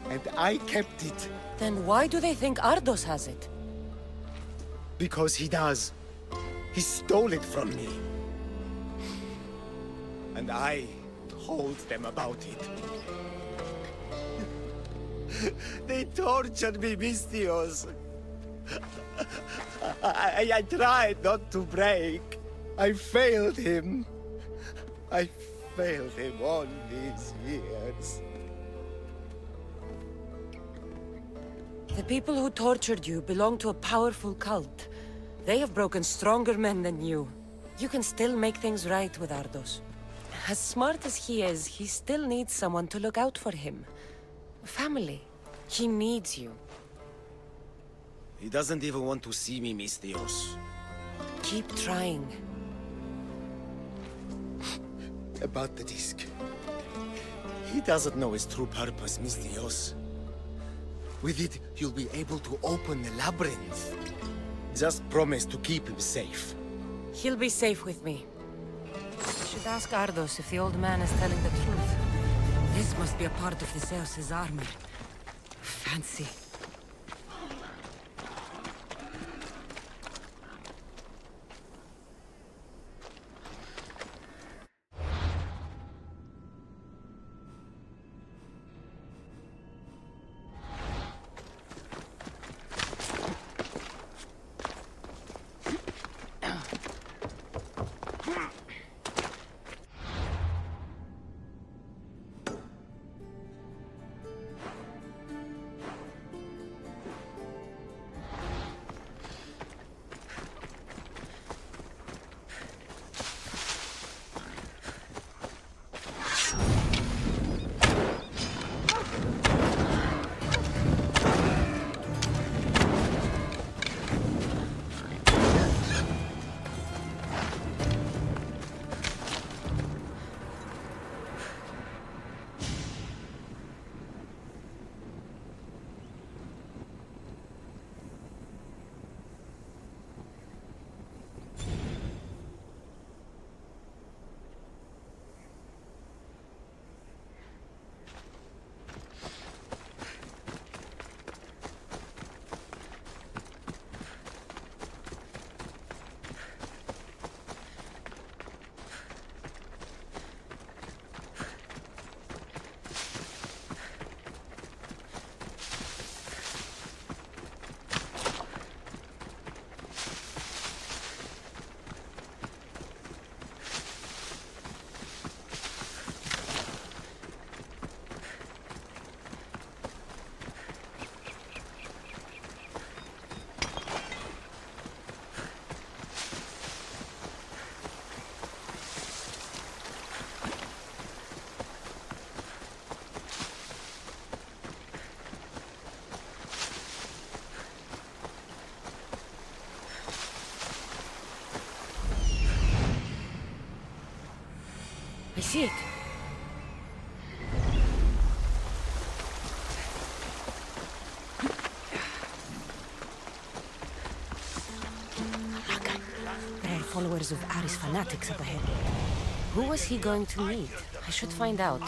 And I kept it. Then why do they think Ardos has it? Because he does. He stole it from me. and I told them about it. They tortured me, Mistios. I tried not to break. I failed him. I failed him all these years. The people who tortured you belong to a powerful cult. They have broken stronger men than you. You can still make things right with Ardos. As smart as he is, he still needs someone to look out for him. Family. He needs you. He doesn't even want to see me, Mistios. Keep trying. About the disc. He doesn't know his true purpose, Mistios. With it, you'll be able to open the labyrinth. Just promise to keep him safe. He'll be safe with me. I should ask Ardos if the old man is telling the truth. This must be a part of the Zeus's armor. Fancy. I see it. There are followers of Ares fanatics up ahead. Who was he going to meet? I should find out.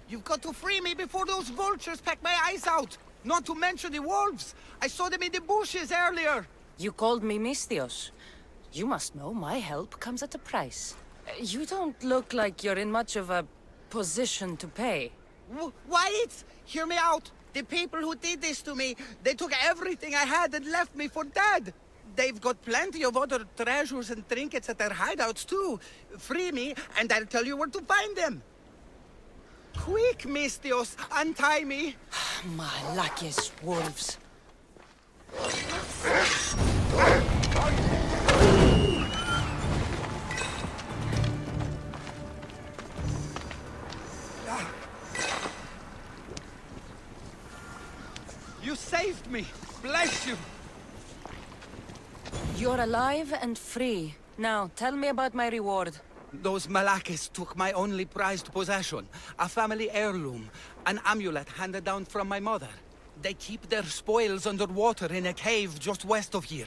You've got to free me before those vultures peck my eyes out! Not to mention the wolves! I saw them in the bushes earlier! You called me Misthios. You must know my help comes at a price. You don't look like you're in much of a position to pay. Wait! Hear me out! The people who did this to me, they took everything I had and left me for dead! They've got plenty of other treasures and trinkets at their hideouts too. Free me, and I'll tell you where to find them! Quick, Misthios, untie me! My luckiest wolves. You saved me! Bless you! You're alive and free. Now, tell me about my reward. Those Malakis took my only prized possession, a family heirloom, an amulet handed down from my mother. They keep their spoils underwater in a cave just west of here.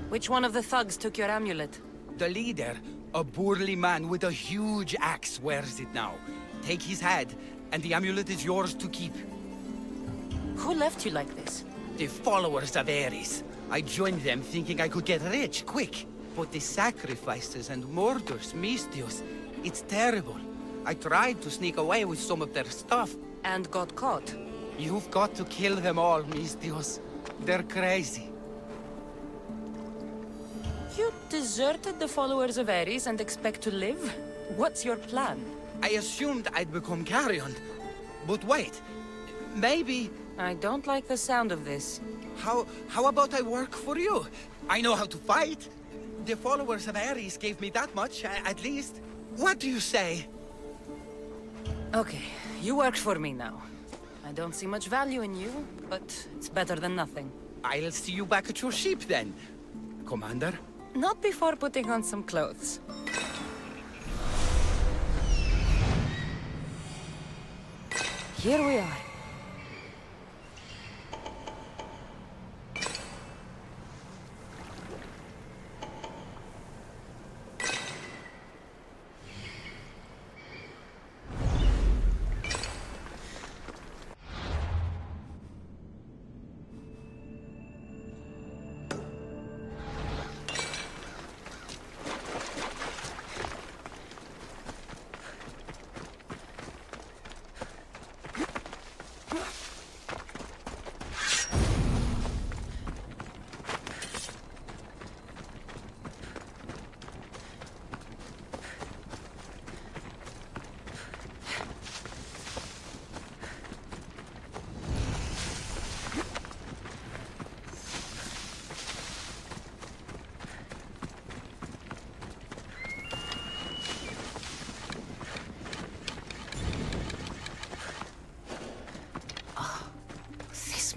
Which one of the thugs took your amulet? The leader, a burly man with a huge axe, wears it now. Take his head, and the amulet is yours to keep. Who left you like this? The followers of Ares. I joined them thinking I could get rich, quick. But the sacrifices and murders, Misthios, it's terrible. I tried to sneak away with some of their stuff. And got caught. You've got to kill them all, Misthios. They're crazy. You deserted the followers of Ares and expect to live? What's your plan? I assumed I'd become carrion. But wait, maybe... I don't like the sound of this. How about I work for you? I know how to fight. The followers of Ares gave me that much, at least. What do you say? Okay, you work for me now. I don't see much value in you, but it's better than nothing. I'll see you back at your ship then, Commander. Not before putting on some clothes. Here we are.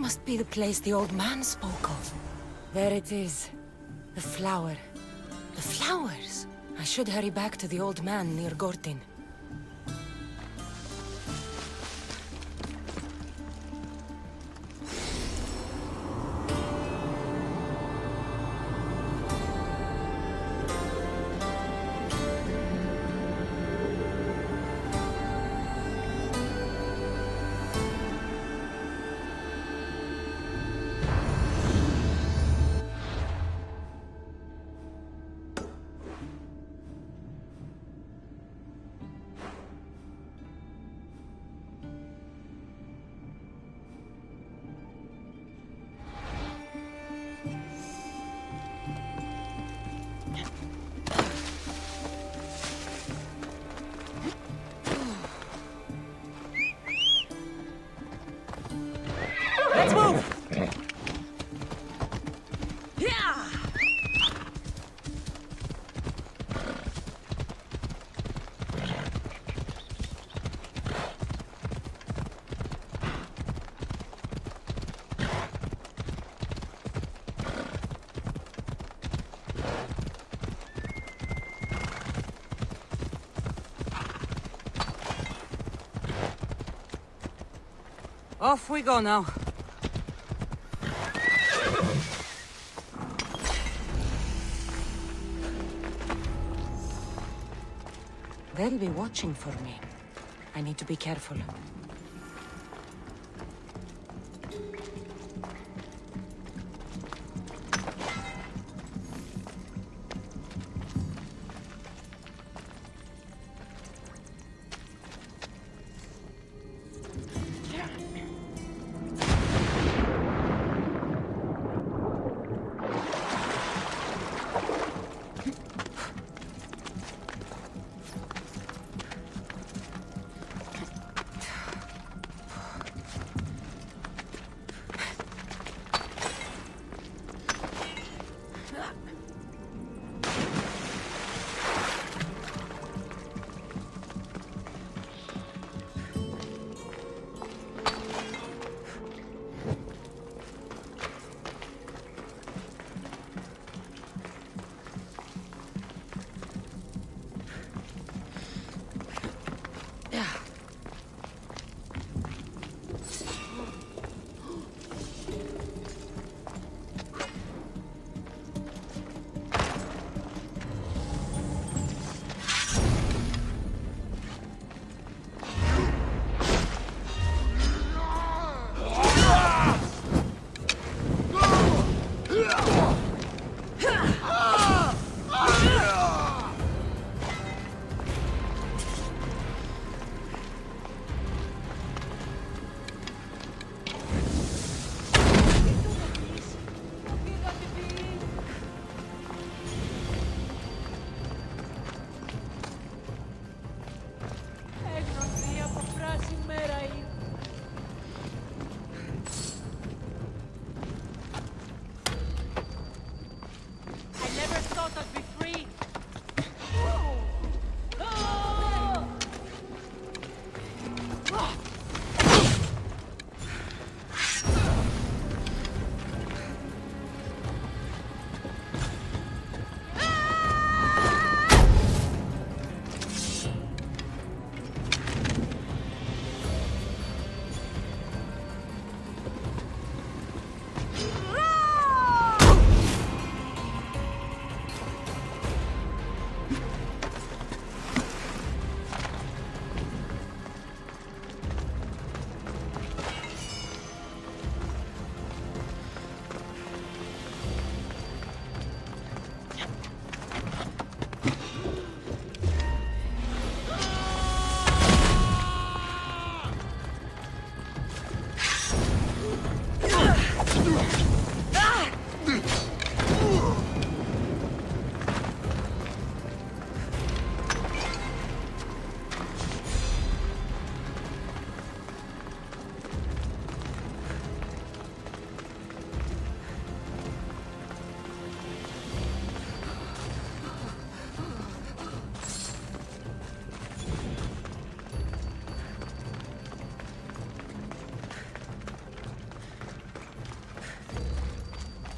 Must be the place the old man spoke of. There it is. The flower. The flowers! I should hurry back to the old man near Gortin. Let's move! Yeah! Off we go now. They'll be watching for me. I need to be careful.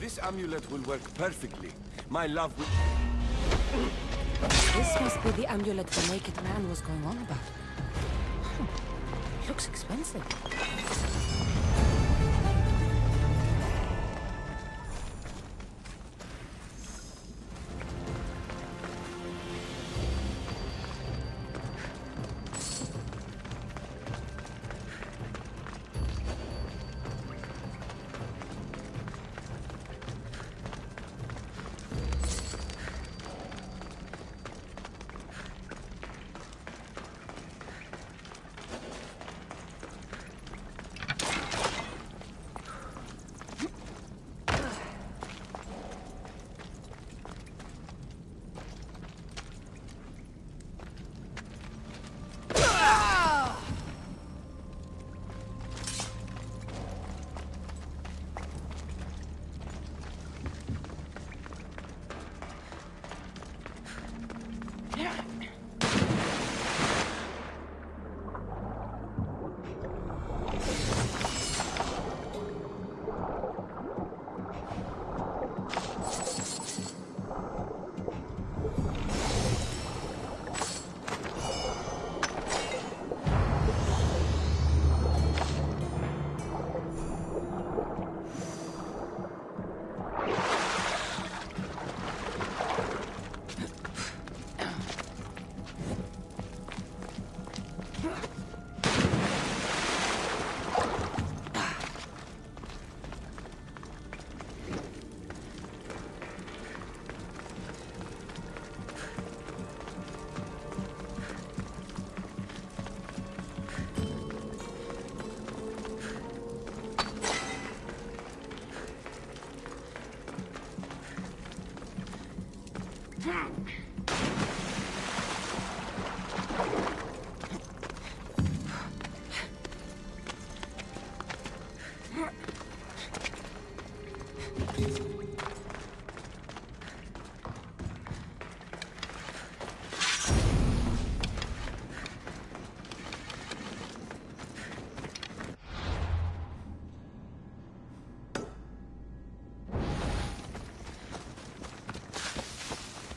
This amulet will work perfectly. My love will... This must be the amulet the naked man was going on about. Looks expensive.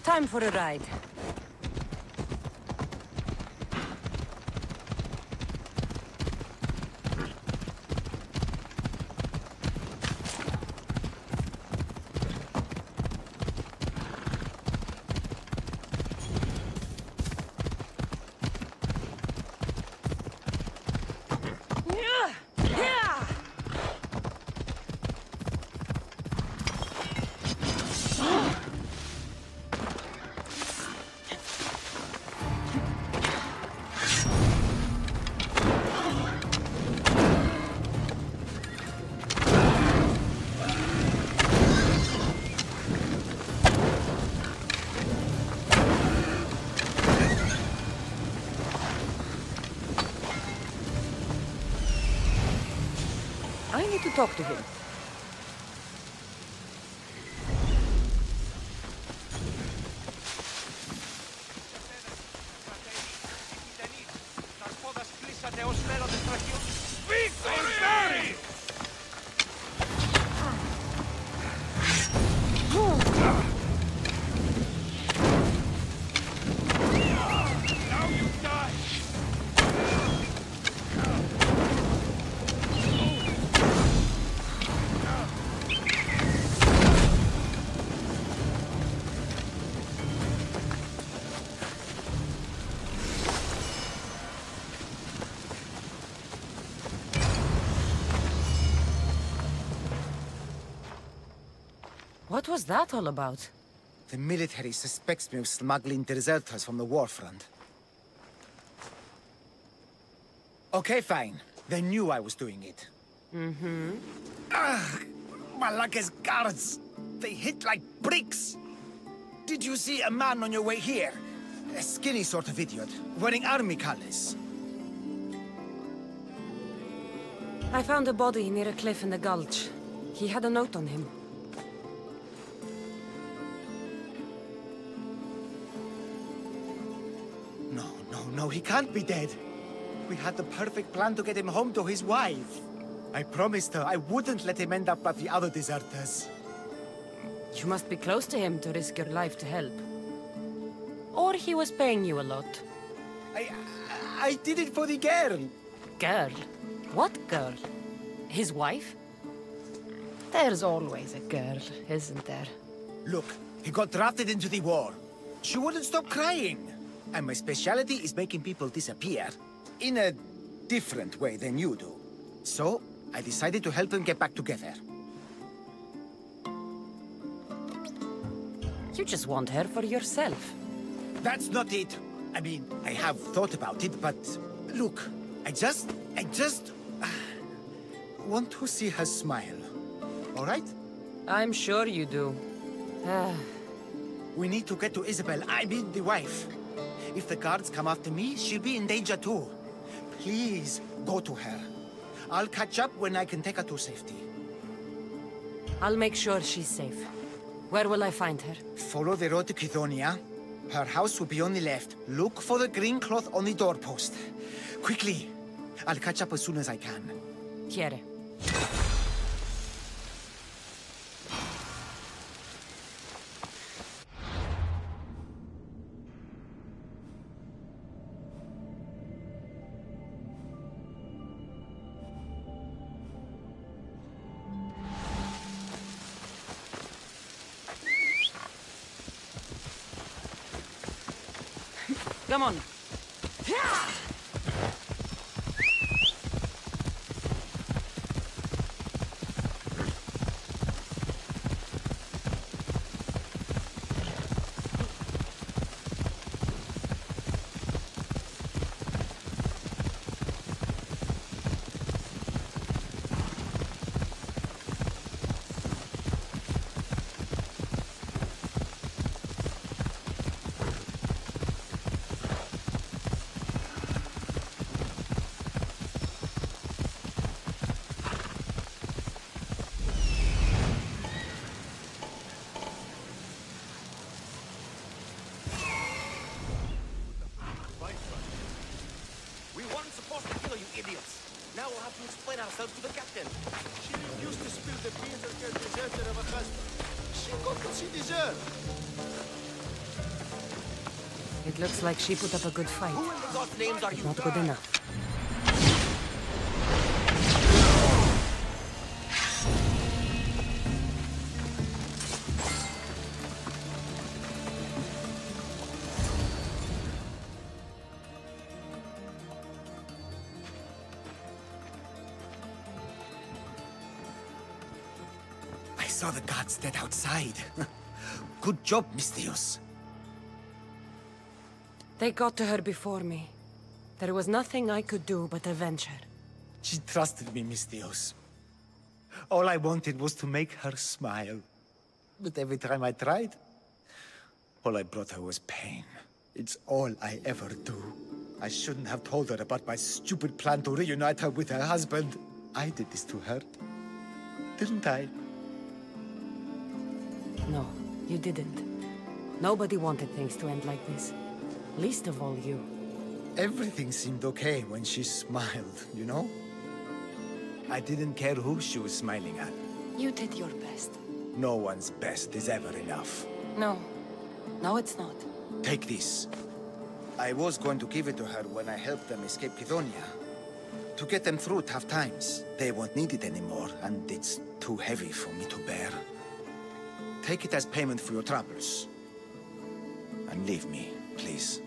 Time for a ride. I need to talk to him. What was that all about? The military suspects me of smuggling deserters from the war front. Okay, fine. They knew I was doing it. Mm-hmm. Ugh! Malaka's guards! They hit like bricks! Did you see a man on your way here? A skinny sort of idiot, wearing army colors. I found a body near a cliff in the gulch. He had a note on him. No, he can't be dead. We had the perfect plan to get him home to his wife. I promised her I wouldn't let him end up with the other deserters. You must be close to him to risk your life to help. Or he was paying you a lot. I did it for the girl. Girl? What girl? His wife? There's always a girl, isn't there? Look, he got drafted into the war. She wouldn't stop crying. And my specialty is making people disappear. In a different way than you do. So, I decided to help them get back together. You just want her for yourself. That's not it. I mean, I have thought about it, but... Look, I just want to see her smile. All right? I'm sure you do. We need to get to Isabel, I mean the wife. If the guards come after me, she'll be in danger too. Please, go to her. I'll catch up when I can take her to safety. I'll make sure she's safe. Where will I find her? Follow the road to Kithonia. Her house will be on the left. Look for the green cloth on the doorpost. Quickly. I'll catch up as soon as I can. Quiere. Come on. herself to the captain. She refused to spill the beans on her deserter of a husband. She got what she deserved. It looks like she put up a good fight. Who in the God's names are you? Not good enough. I saw the gods dead outside. Good job, Misthios. They got to her before me. There was nothing I could do but avenge her. She trusted me, Misthios. All I wanted was to make her smile. But every time I tried, all I brought her was pain. It's all I ever do. I shouldn't have told her about my stupid plan to reunite her with her husband. I did this to her, didn't I? No, you didn't. Nobody wanted things to end like this. Least of all you. Everything seemed okay when she smiled, you know? I didn't care who she was smiling at. You did your best. No one's best is ever enough. No. No, it's not. Take this. I was going to give it to her when I helped them escape Kithonia. To get them through tough times. They won't need it anymore, and it's too heavy for me to bear. Take it as payment for your troubles. And leave me, please.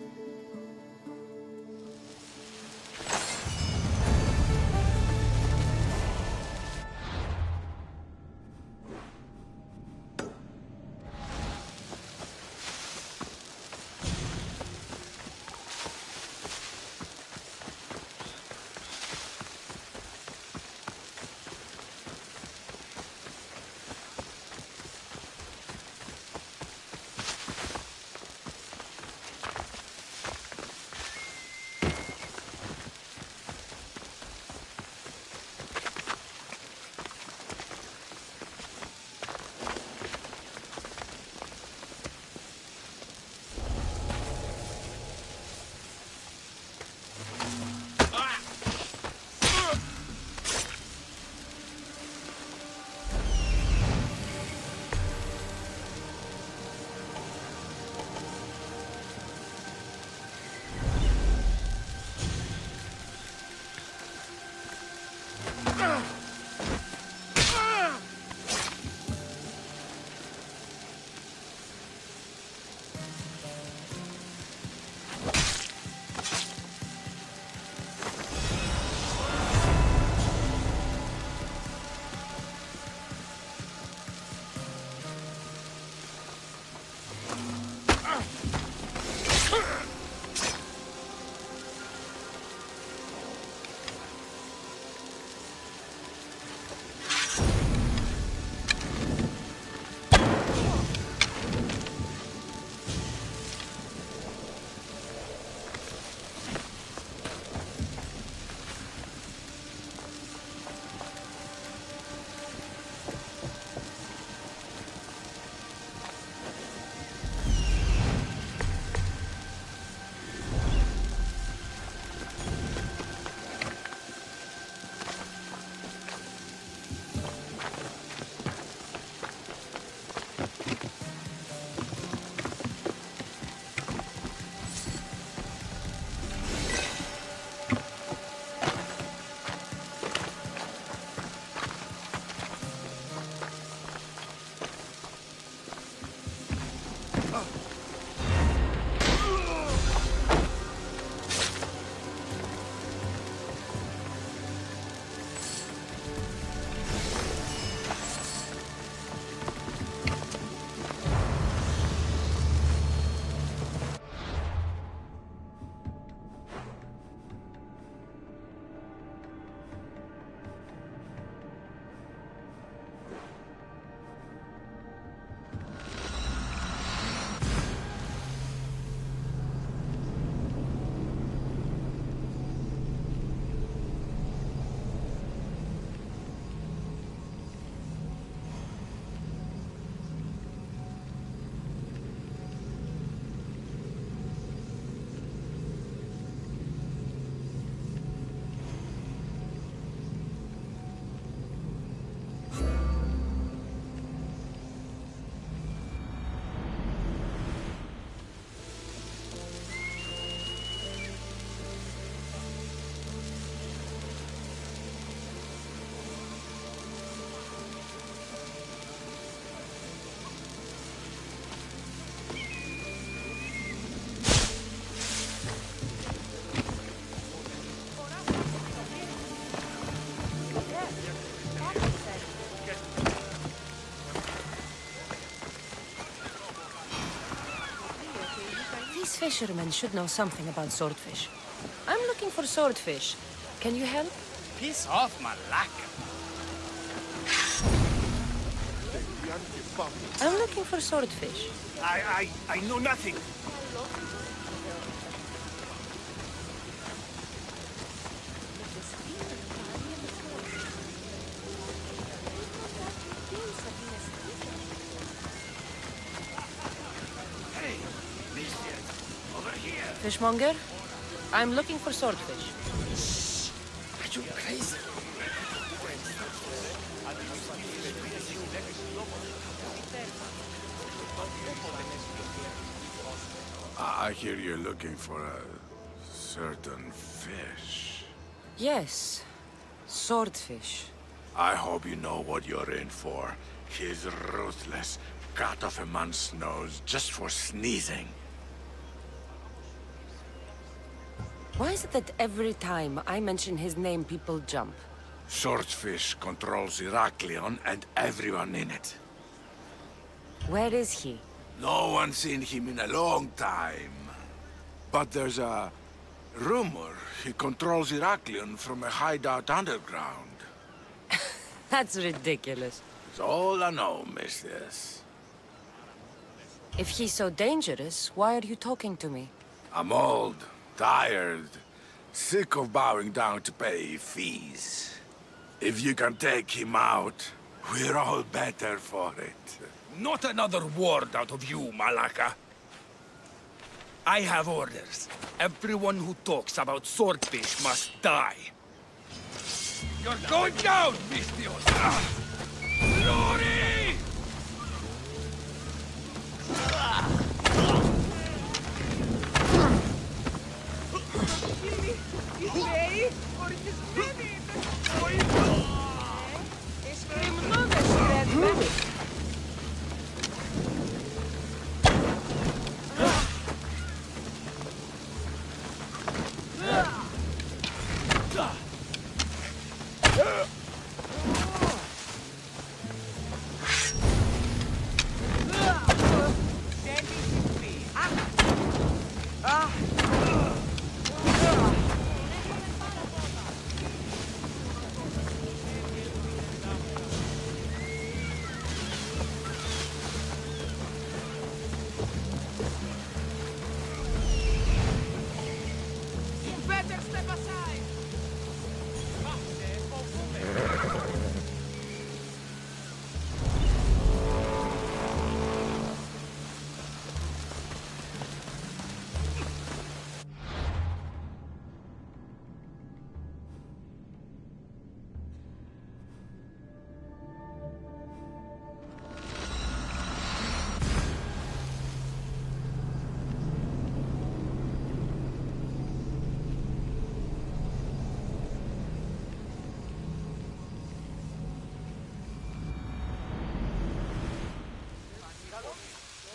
fishermen should know something about swordfish. I'm looking for swordfish. Can you help? Piss off, Malaka. I'm looking for swordfish. I know nothing. Hey, Mister, over here. Fishmonger? I'm looking for swordfish. Are you crazy? I hear you're looking for a certain fish. Yes, swordfish. I hope you know what you're in for. He's ruthless. Cut off a man's nose just for sneezing. Why is it that every time I mention his name, people jump? Swordfish controls Heraklion and everyone in it. Where is he? No one's seen him in a long time. But there's a rumor he controls Heraklion from a hideout underground. That's ridiculous. It's all I know, mistress. If he's so dangerous, why are you talking to me? I'm old, tired, sick of bowing down to pay fees. If you can take him out, we're all better for it. Not another word out of you, Malaka. I have orders. Everyone who talks about swordfish must die. You're going down, Mistios! Glory!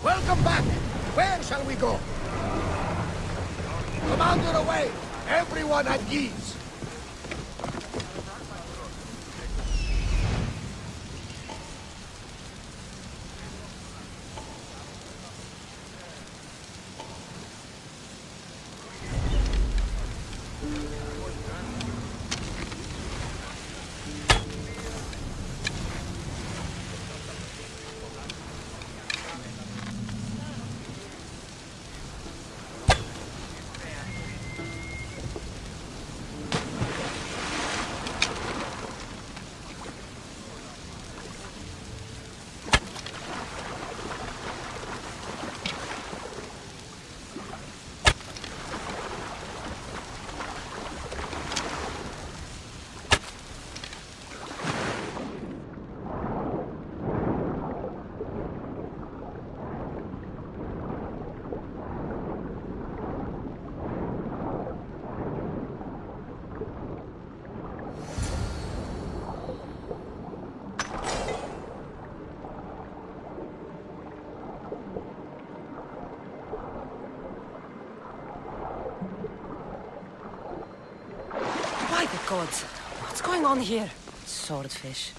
Welcome back! Where shall we go? Commander away! Everyone at ease! By the gods, what's going on here? Swordfish.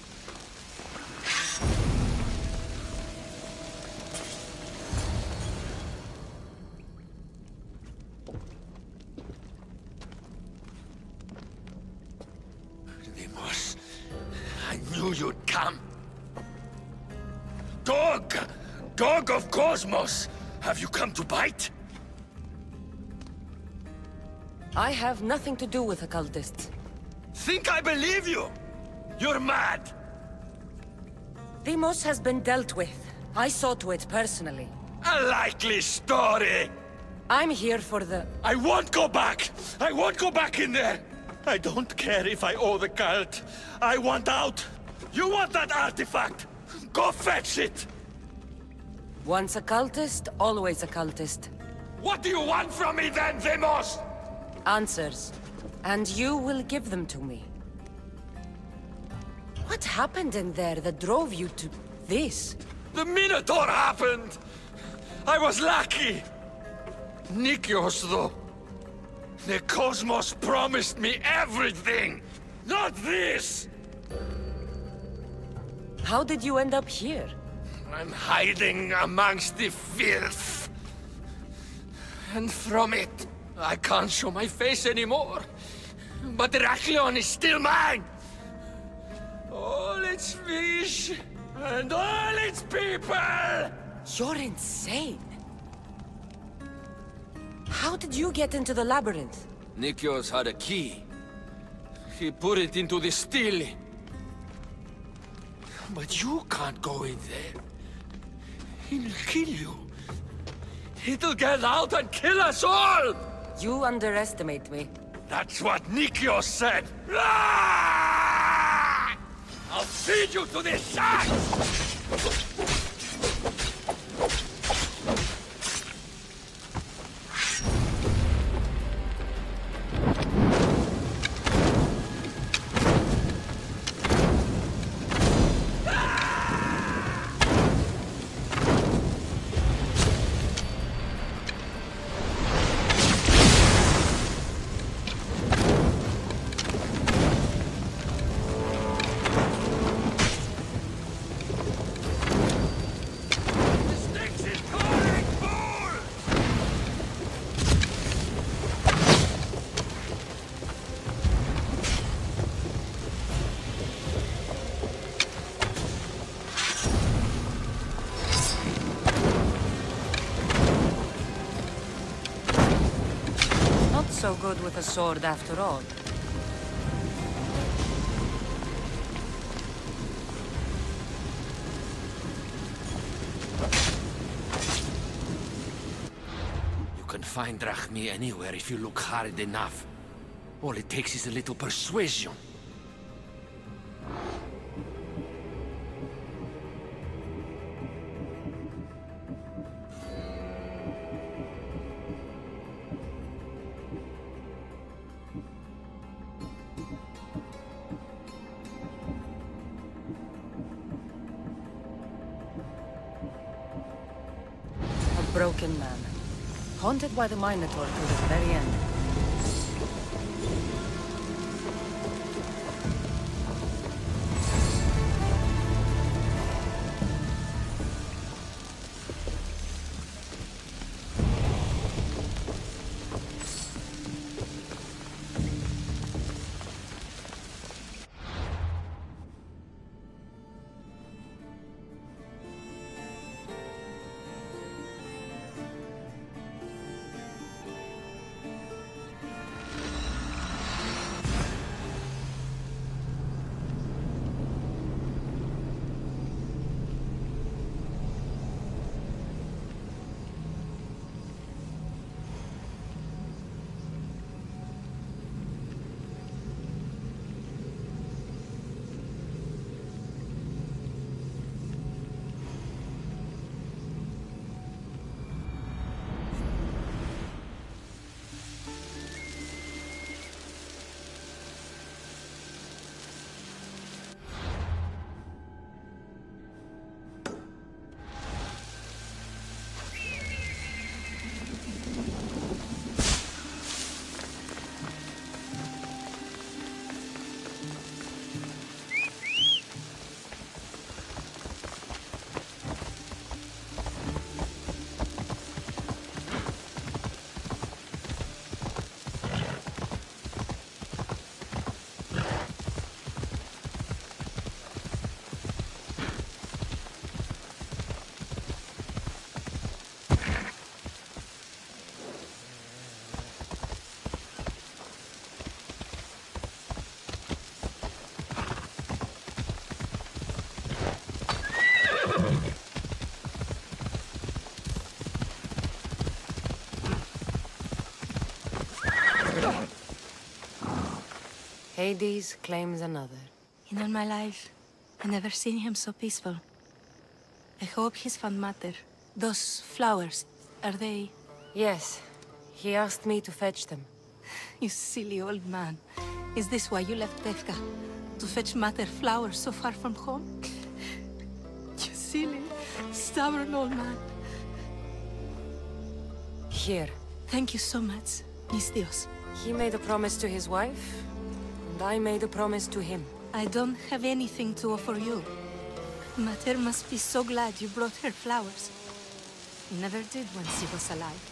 I knew you'd come. Dog! Dog of Cosmos! Have you come to bite? I have nothing to do with occultists. Think I believe you? You're mad! Deimos has been dealt with. I saw to it personally. A likely story! I'm here for the... I won't go back! I won't go back in there! I don't care if I owe the cult. I want out! You want that artifact? Go fetch it! Once a cultist, always a cultist. What do you want from me then, Deimos? Answers. And you will give them to me. What happened in there that drove you to this? The Minotaur happened! I was lucky! Nikios, though. The Cosmos promised me everything! Not this! How did you end up here? I'm hiding amongst the filth. And from it, I can't show my face anymore. But Heraklion is still mine! All its fish, and all its people! You're insane. How did you get into the labyrinth? Nikios had a key. He put it into the steel. But you can't go in there. He'll kill you. It'll get out and kill us all! You underestimate me. That's what Nikios said! Ah! I'll feed you to the sharks! So good with a sword after all. You can find Drachmi anywhere if you look hard enough. All it takes is a little persuasion. Broken man. Haunted by the Minotaur to the very end. Hades claims another. In all my life, I never seen him so peaceful. I hope he's found matter. Those flowers, are they... Yes. He asked me to fetch them. You silly old man. Is this why you left Tefka? To fetch matter flowers so far from home? You silly, stubborn old man. Here. Thank you so much, mis Dios. He made a promise to his wife, and I made a promise to him. I don't have anything to offer you. Mater must be so glad you brought her flowers. You never did when she was alive.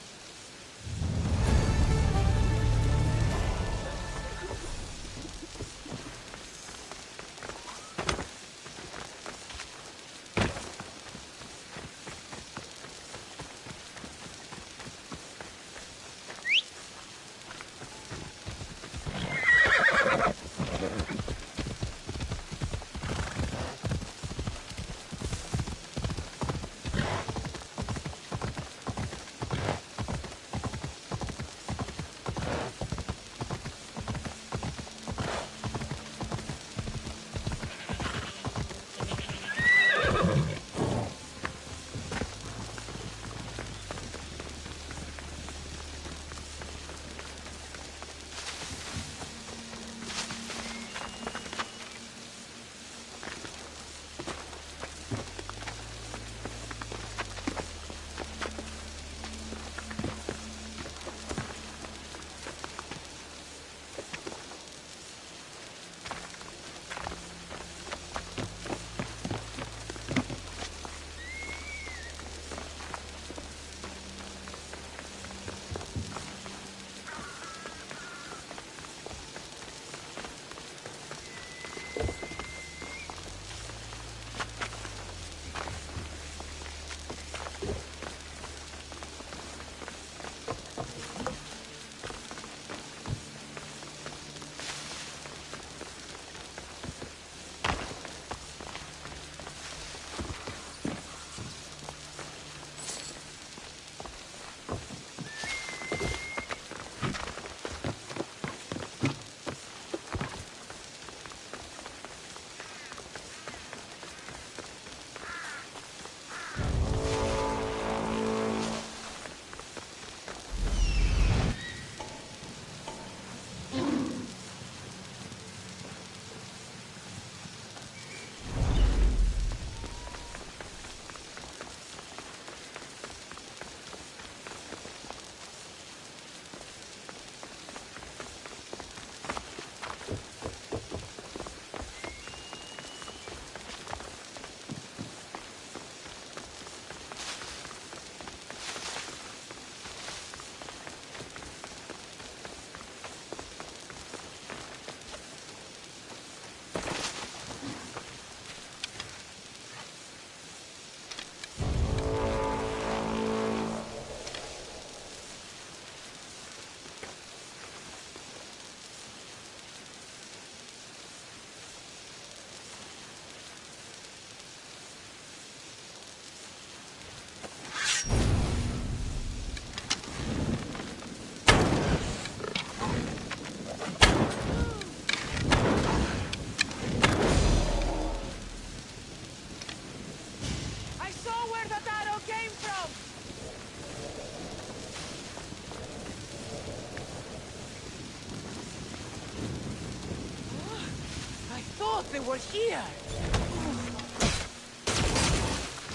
They were here!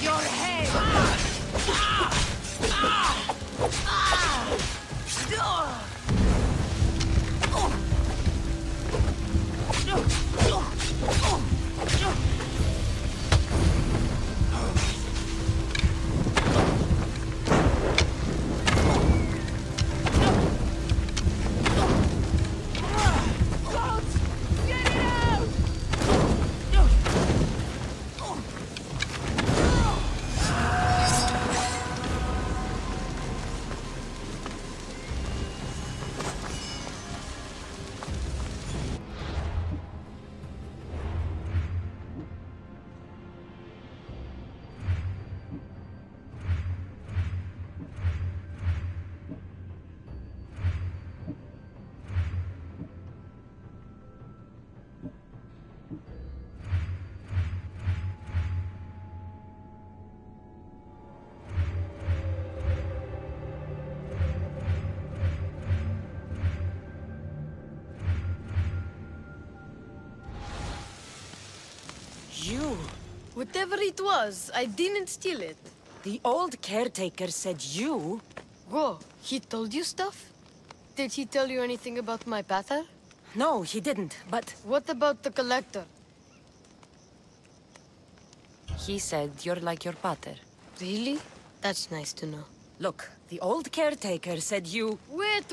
Your head! Whatever it was, I didn't steal it. The old caretaker said you... Whoa, he told you stuff? Did he tell you anything about my pater? No, he didn't, but... What about the collector? He said you're like your pater. Really? That's nice to know. Look, the old caretaker said you... Wait.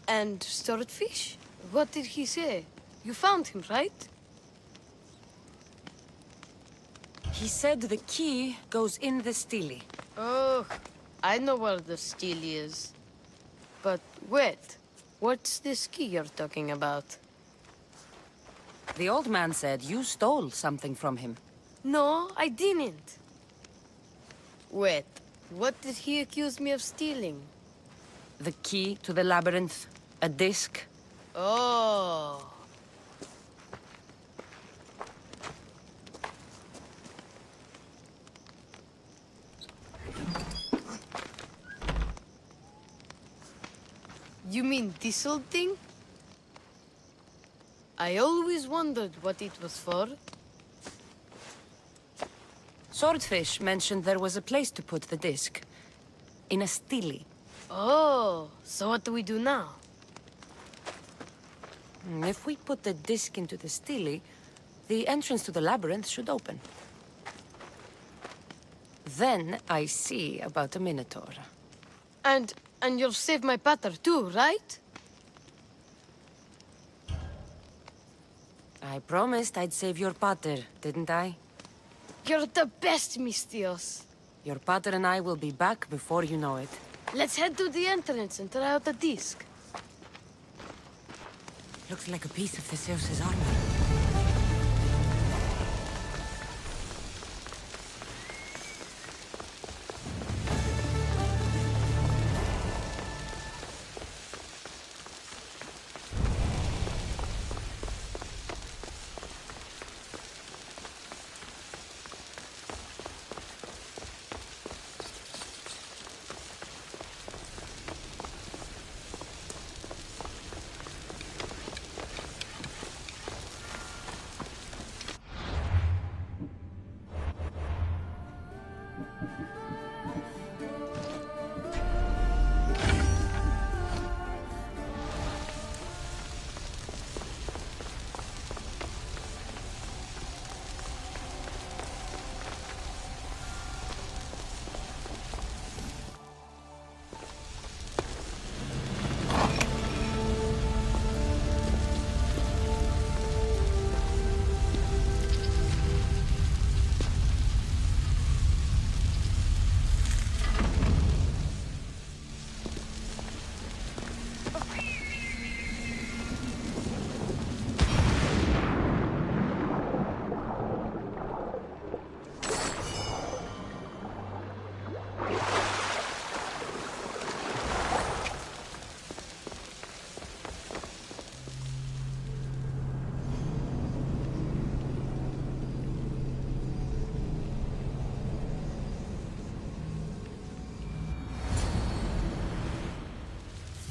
And swordfish? What did he say? You found him, right? He said the key goes in the stele. Oh, I know where the stele is. But wait, what's this key you're talking about? The old man said you stole something from him. No, I didn't. Wait, what did he accuse me of stealing? The key to the labyrinth, a disc. Oh. You mean this old thing? I always wondered what it was for. Swordfish mentioned there was a place to put the disc. In a stele. Oh, so what do we do now? If we put the disc into the stele, the entrance to the labyrinth should open. Then I see about a minotaur. And you'll save my pater too, right? I promised I'd save your pater, didn't I? You're the best, Mistios. Your pater and I will be back before you know it. Let's head to the entrance and try out the disc. Looks like a piece of Theseus's armor.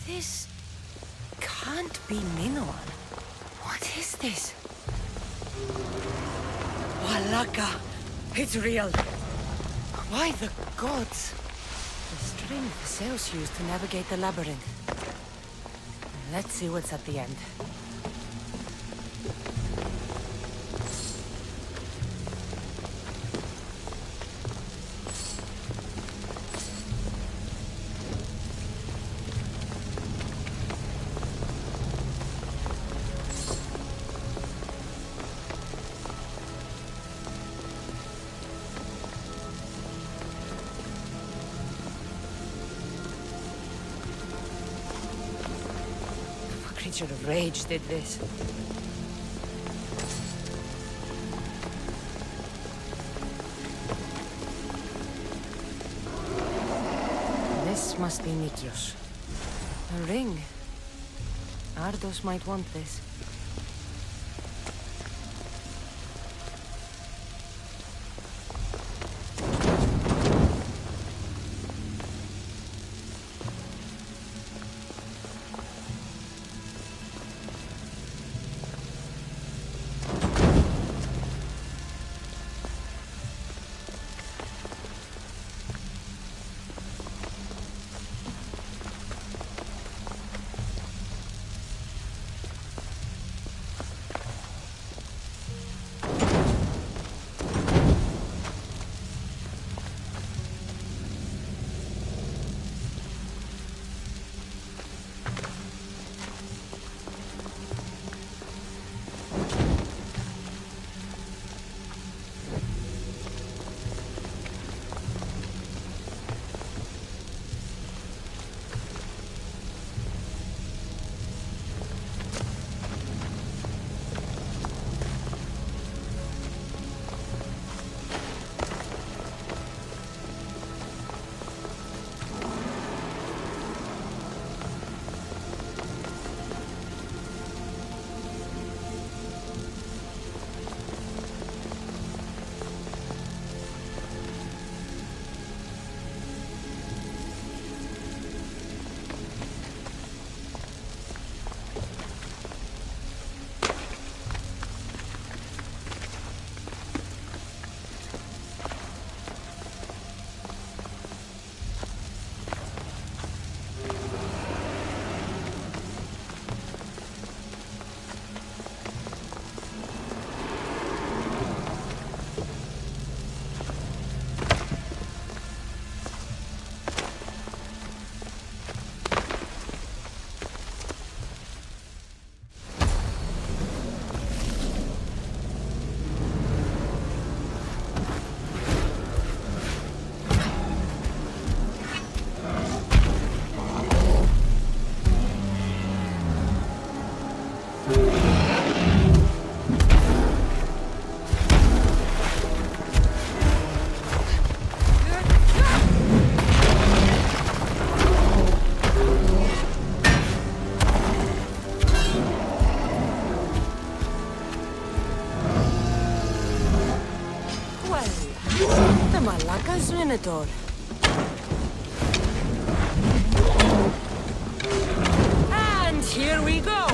This can't be Minoan. What is this? Walaka! It's real! Why the gods? The string Theseus used to navigate the labyrinth. Let's see what's at the end. Creature of rage did this. This must be Nikios. A ring. Ardos might want this. Malaka's Venator. And here we go!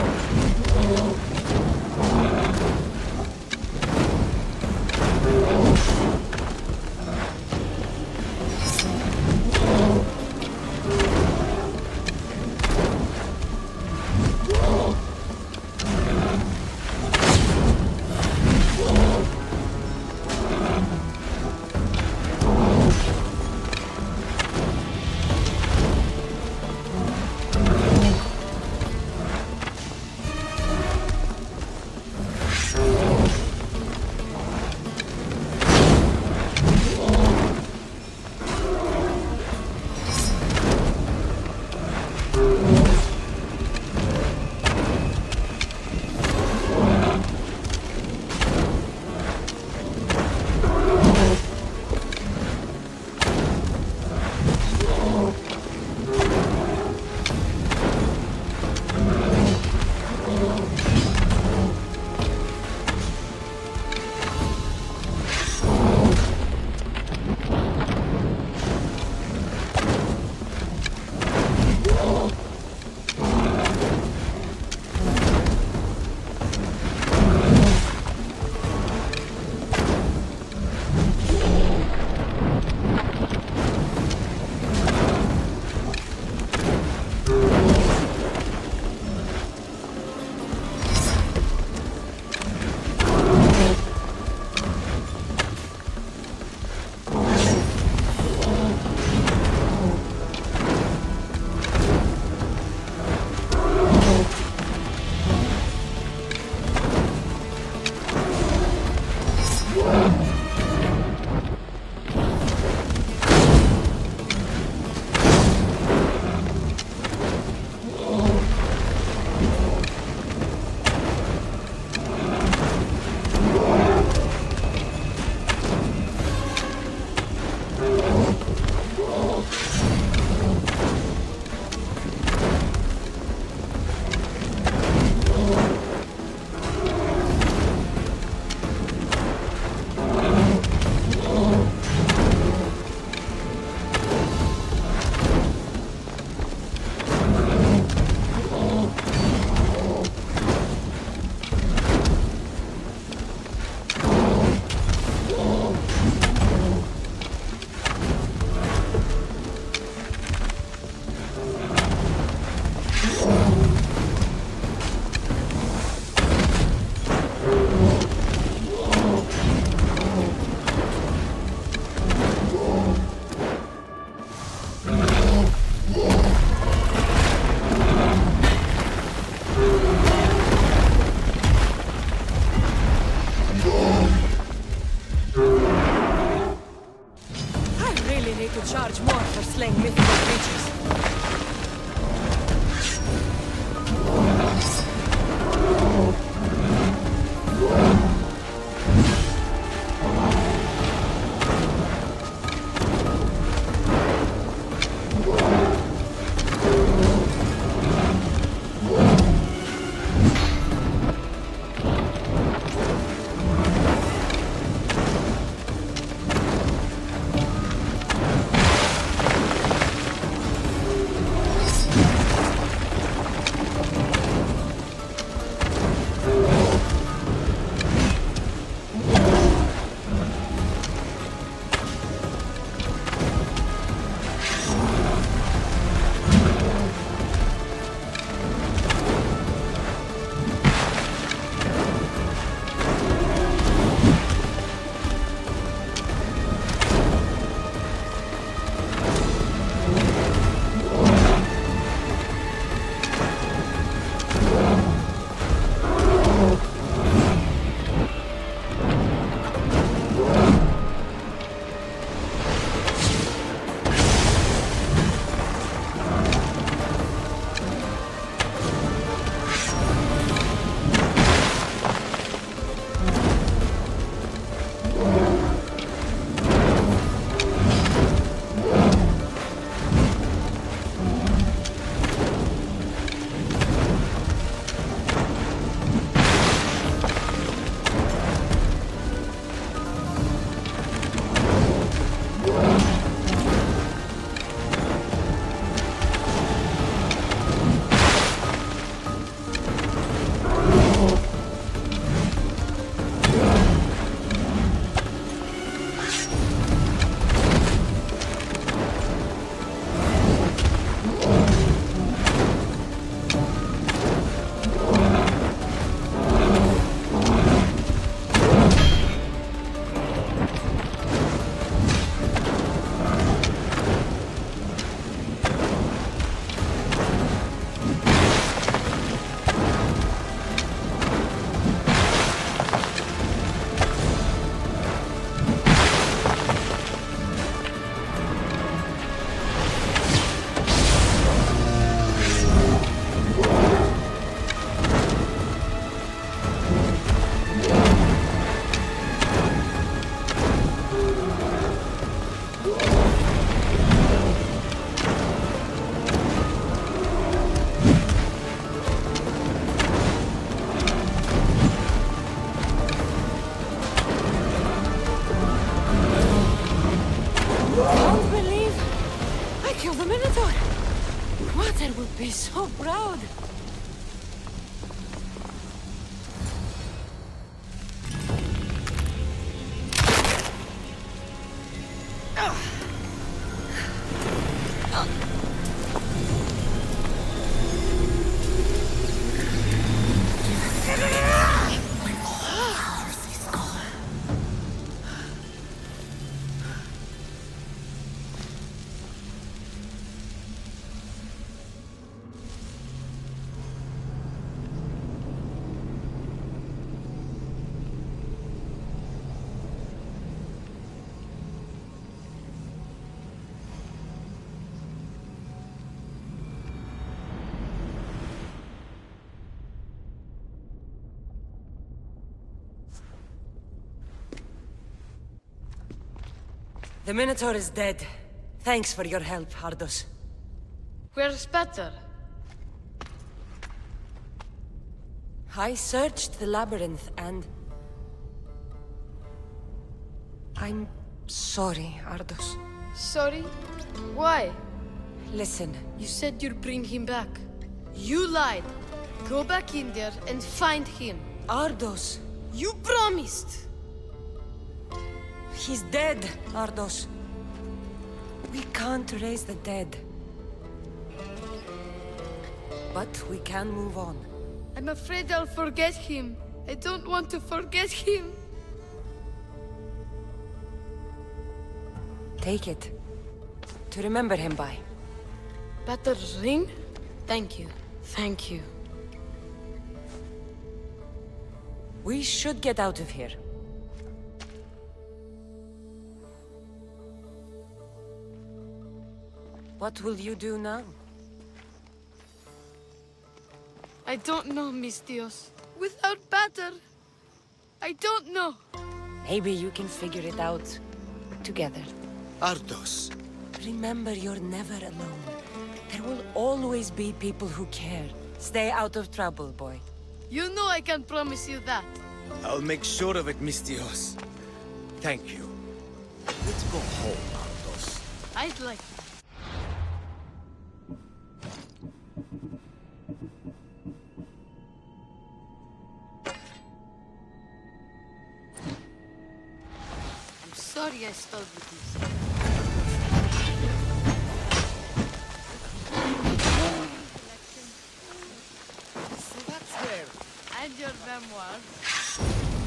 be so proud. The Minotaur is dead. Thanks for your help, Ardos. Where's Peter? I searched the labyrinth and... I'm sorry, Ardos. Sorry? Why? Listen. You said you'd bring him back. You lied. Go back in there and find him. Ardos. You promised! He's dead, Ardos. We can't raise the dead. But we can move on. I'm afraid I'll forget him. I don't want to forget him. Take it. To remember him by. Peter's ring? Thank you. Thank you. We should get out of here. What will you do now? I don't know, Mistios. Without Pater, I don't know. Maybe you can figure it out together. Ardos. Remember, you're never alone. There will always be people who care. Stay out of trouble, boy. You know I can promise you that. I'll make sure of it, Mistios. Thank you. Let's go home, Ardos. I'd like to. I'm sorry I stole with this. So that's there. And your memoirs.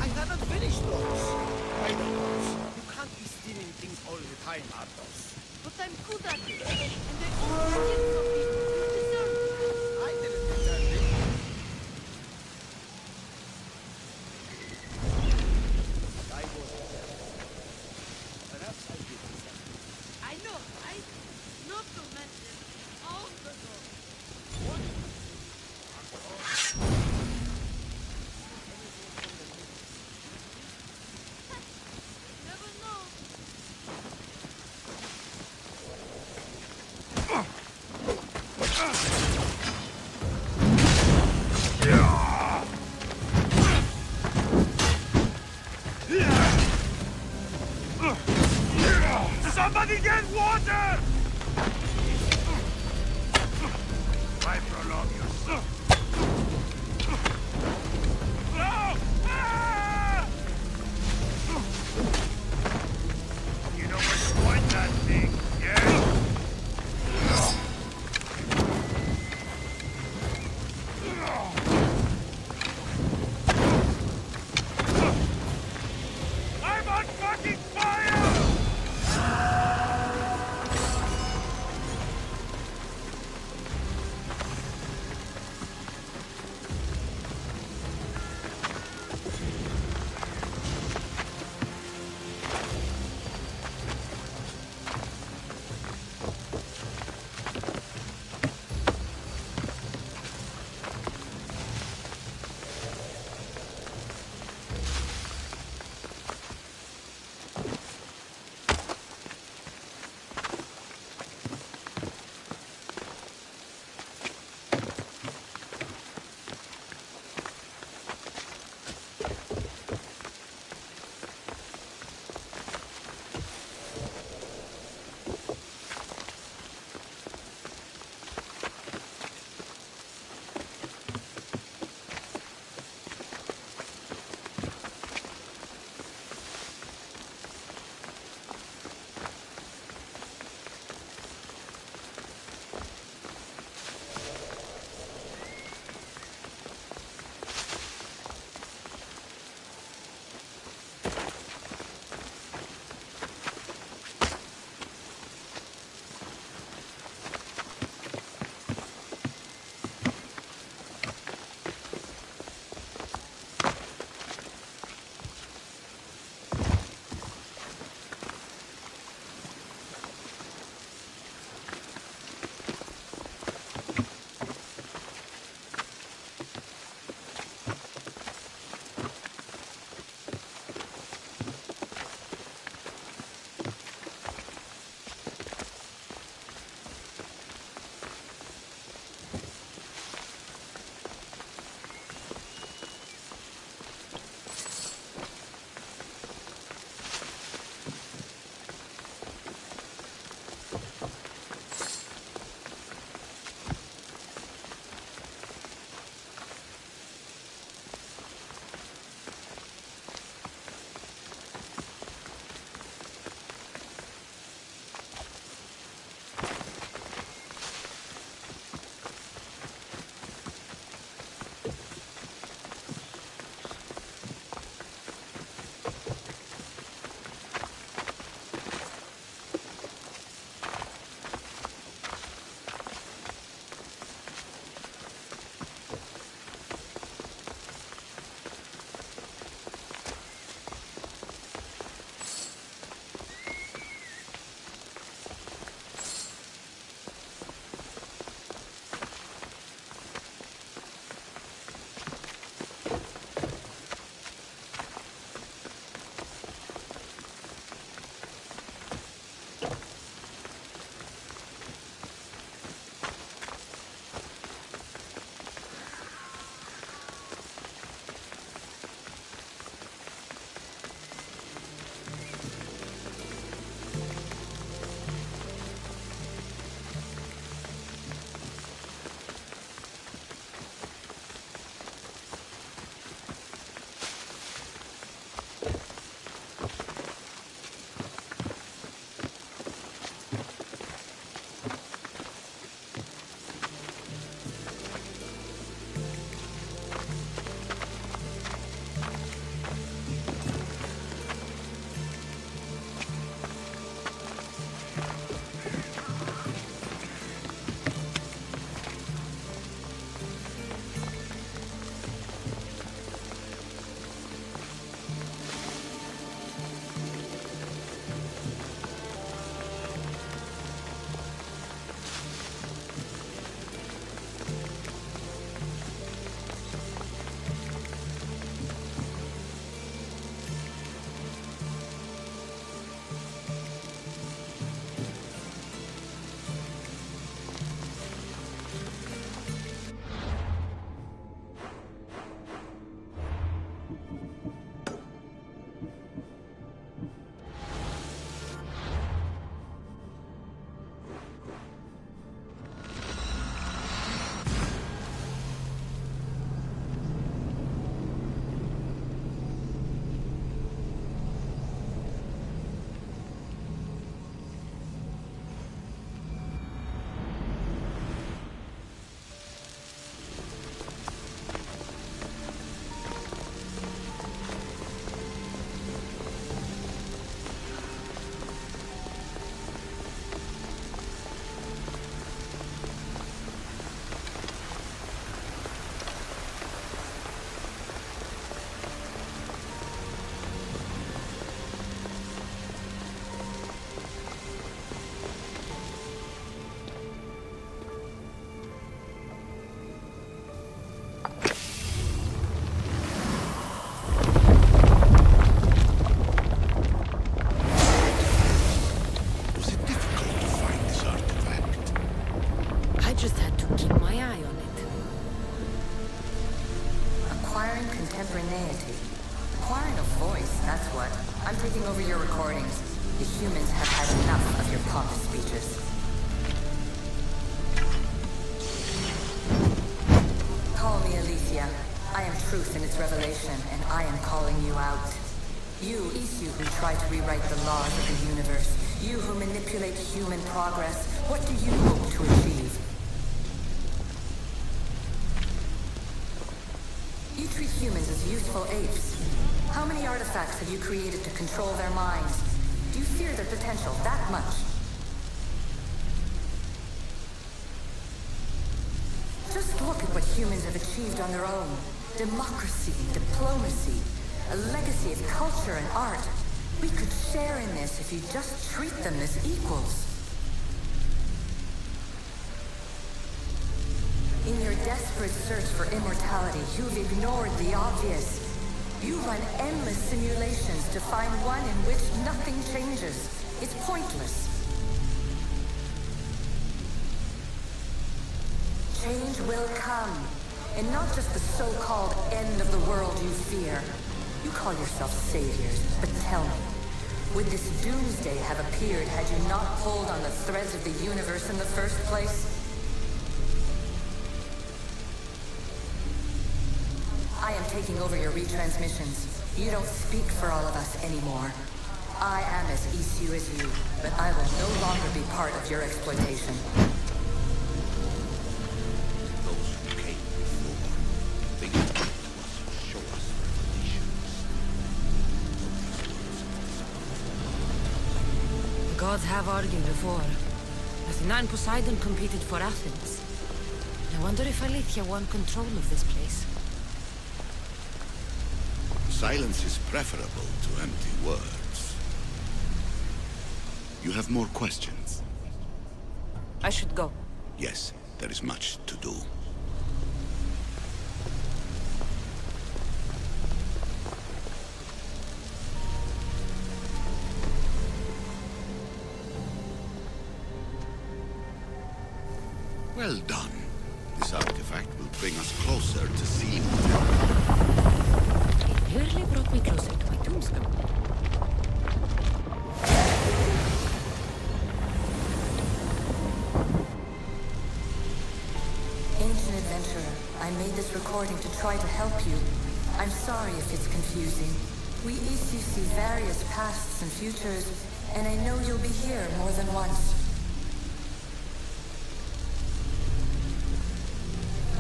I haven't finished those. I don't know. You can't be stealing things all the time, Ardos. But I'm good at it. And I always get from people who deserve it. I didn't deserve it. I was perhaps I did deserve it. I know, right? Not to mention all the dogs. What? Never know. Somebody get water! Why prolong yourself? No! Ah! You know where to point that thing, yeah? I'm on fucking fire! your recordings. The humans have had enough of your pompous speeches. Call me Aletheia. I am truth in its revelation, and I am calling you out. You who try to rewrite the laws of the universe. You who manipulate human progress. What do you hope to achieve? You treat humans as useful apes. How many artifacts have you created to control their minds? Do you fear their potential that much? Just look at what humans have achieved on their own. Democracy, diplomacy, a legacy of culture and art. We could share in this if you just treat them as equals. In your desperate search for immortality, you've ignored the obvious. You run endless simulations to find one in which nothing changes. It's pointless. Change will come, and not just the so-called end of the world you fear. You call yourself saviors, but tell me, would this doomsday have appeared had you not pulled on the threads of the universe in the first place? I am taking over your retransmissions. You don't speak for all of us anymore. I am as Isu as you, but I will no longer be part of your exploitation. Those who came before, they came to us to show us revelations. The gods have argued before. Athena and Poseidon competed for Athens. I wonder if Aletheia won control of this place. Silence is preferable to empty words. You have more questions? I should go. Yes, there is much to do. Well done. This artifact will bring us closer to seeing It really brought me closer to my tombstone. Ancient adventurer, I made this recording to try to help you. I'm sorry if it's confusing. We Isu see various pasts and futures, and I know you'll be here more than once.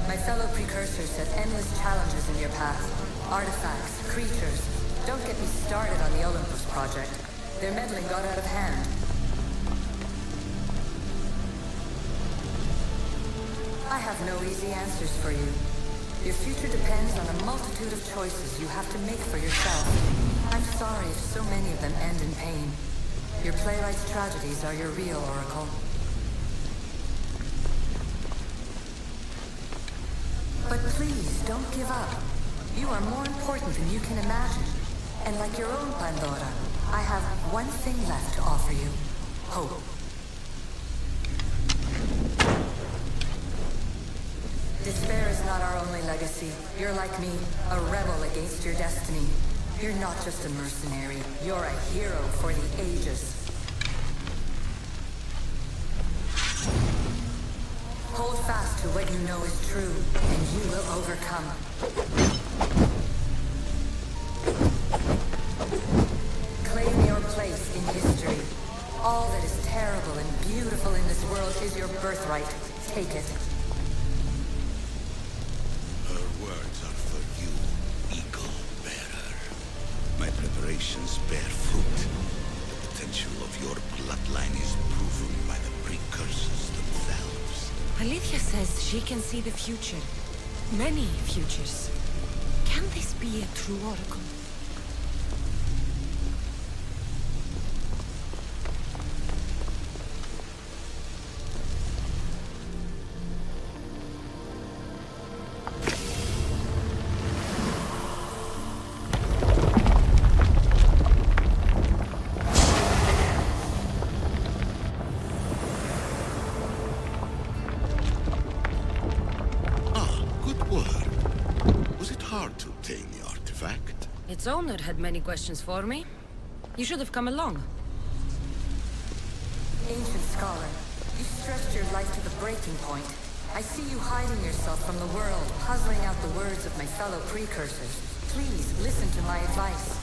My fellow precursors set endless challenges in your path. Artifacts, creatures. Don't get me started on the Olympus project. Their meddling got out of hand. I have no easy answers for you. Your future depends on a multitude of choices you have to make for yourself. I'm sorry if so many of them end in pain. Your playwright's tragedies are your real oracle. But please, don't give up. You are more important than you can imagine. And like your own Pandora, I have one thing left to offer you. Hope. Despair is not our only legacy. You're like me, a rebel against your destiny. You're not just a mercenary. You're a hero for the ages. Hold fast to what you know is true, and you will overcome. Claim your place in history. All that is terrible and beautiful in this world is your birthright. Take it. Her words are for you, Eagle Bearer. My preparations bear fruit. The potential of your bloodline is proven by the precursors themselves. Aletheia says she can see the future. Many futures. Can this be a true oracle? Its owner had many questions for me. You should have come along. Ancient scholar, you stretched your life to the breaking point. I see you hiding yourself from the world, puzzling out the words of my fellow precursors. Please, listen to my advice.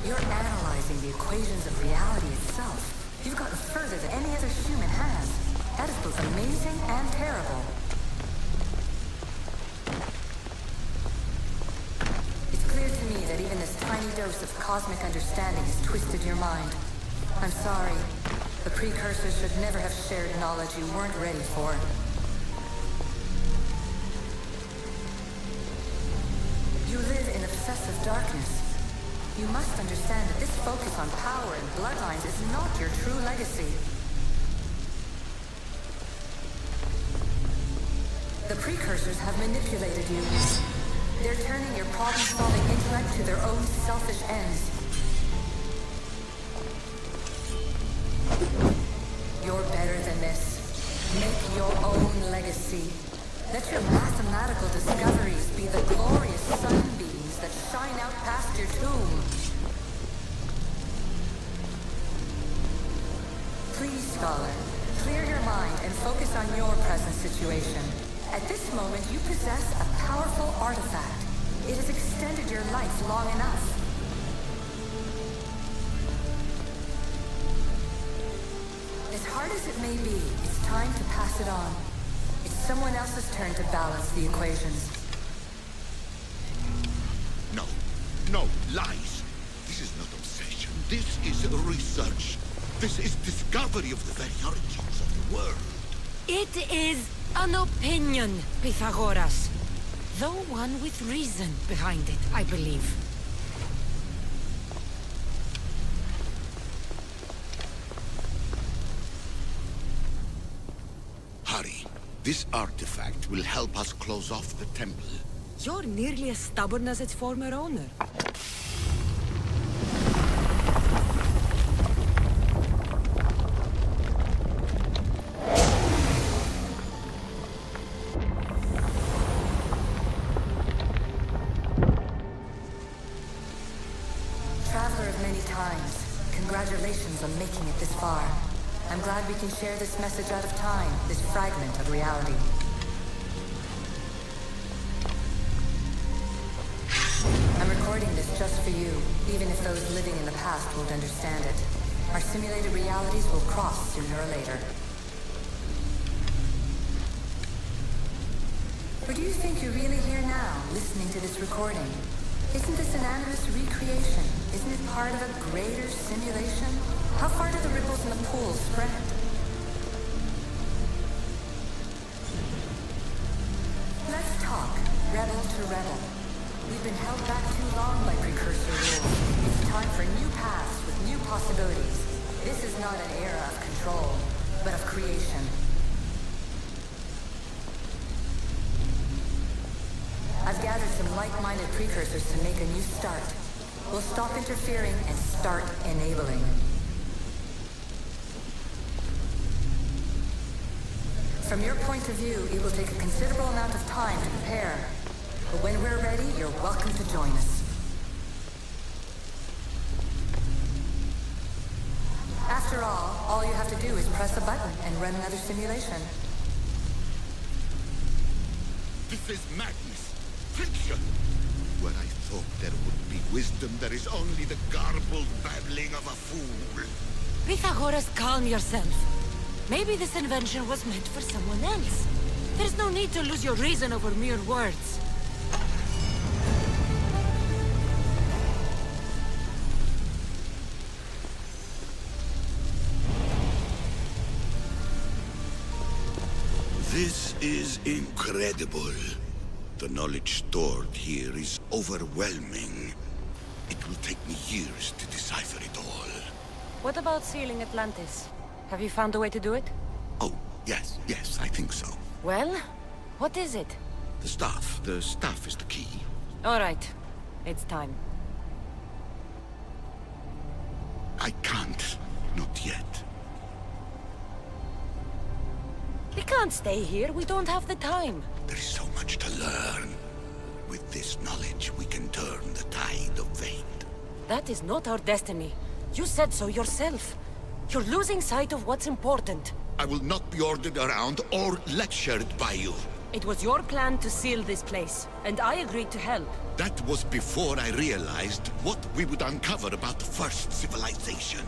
You're analyzing the equations of reality itself. You've gotten further than any other human has. That is both amazing and terrible. It's clear to me that even this tiny dose of cosmic understanding has twisted your mind. I'm sorry. The precursors should never have shared knowledge you weren't ready for. You live in obsessive darkness. You must understand that this focus on power and bloodlines is not your true legacy. The precursors have manipulated you. They're turning your problem-solving intellect to their own selfish ends. You're better than this. Make your own legacy. Let your mathematical discoveries be the glorious sunbeams that shine out past your tomb. Please, scholar, clear your mind and focus on your present situation. At this moment, you possess a powerful artifact. It has extended your life long enough. As hard as it may be, it's time to pass it on. It's someone else's turn to balance the equations. No, no, lies. This is not obsession. This is research. This is discovery of the very origins of the world. It is an opinion, Pythagoras. Though one with reason behind it, I believe. Hurry. This artifact will help us close off the temple. You're nearly as stubborn as its former owner. Traveler of many times, congratulations on making it this far. I'm glad we can share this message out of time, this fragment of reality. I'm recording this just for you, even if those living in the past won't understand it. Our simulated realities will cross sooner or later. Or do you think you're really here now, listening to this recording? Isn't this an animus recreation? Isn't it part of a greater simulation? How far do the ripples in the pool spread? Let's talk, rebel to rebel. We've been held back too long by precursor rules. It's time for new paths with new possibilities. This is not an era of control, but of creation. I've gathered some like-minded precursors to make a new start. We'll stop interfering and start enabling. From your point of view, it will take a considerable amount of time to prepare. But when we're ready, you're welcome to join us. After all you have to do is press a button and run another simulation. This is madness. Fiction. Where I thought there would be wisdom, there is only the garbled babbling of a fool. Pythagoras, calm yourself. Maybe this invention was meant for someone else. There's no need to lose your reason over mere words. This is incredible. The knowledge stored here is overwhelming. It will take me years to decipher it all. What about sealing Atlantis? Have you found a way to do it? Oh, yes, I think so. Well, what is it? The staff. The staff is the key. All right. It's time. I can't. Not yet. We can't stay here. We don't have the time. There is so much to learn. With this knowledge, we can turn the tide of fate. That is not our destiny. You said so yourself. You're losing sight of what's important. I will not be ordered around or lectured by you. It was your plan to seal this place, and I agreed to help. That was before I realized what we would uncover about the first civilization.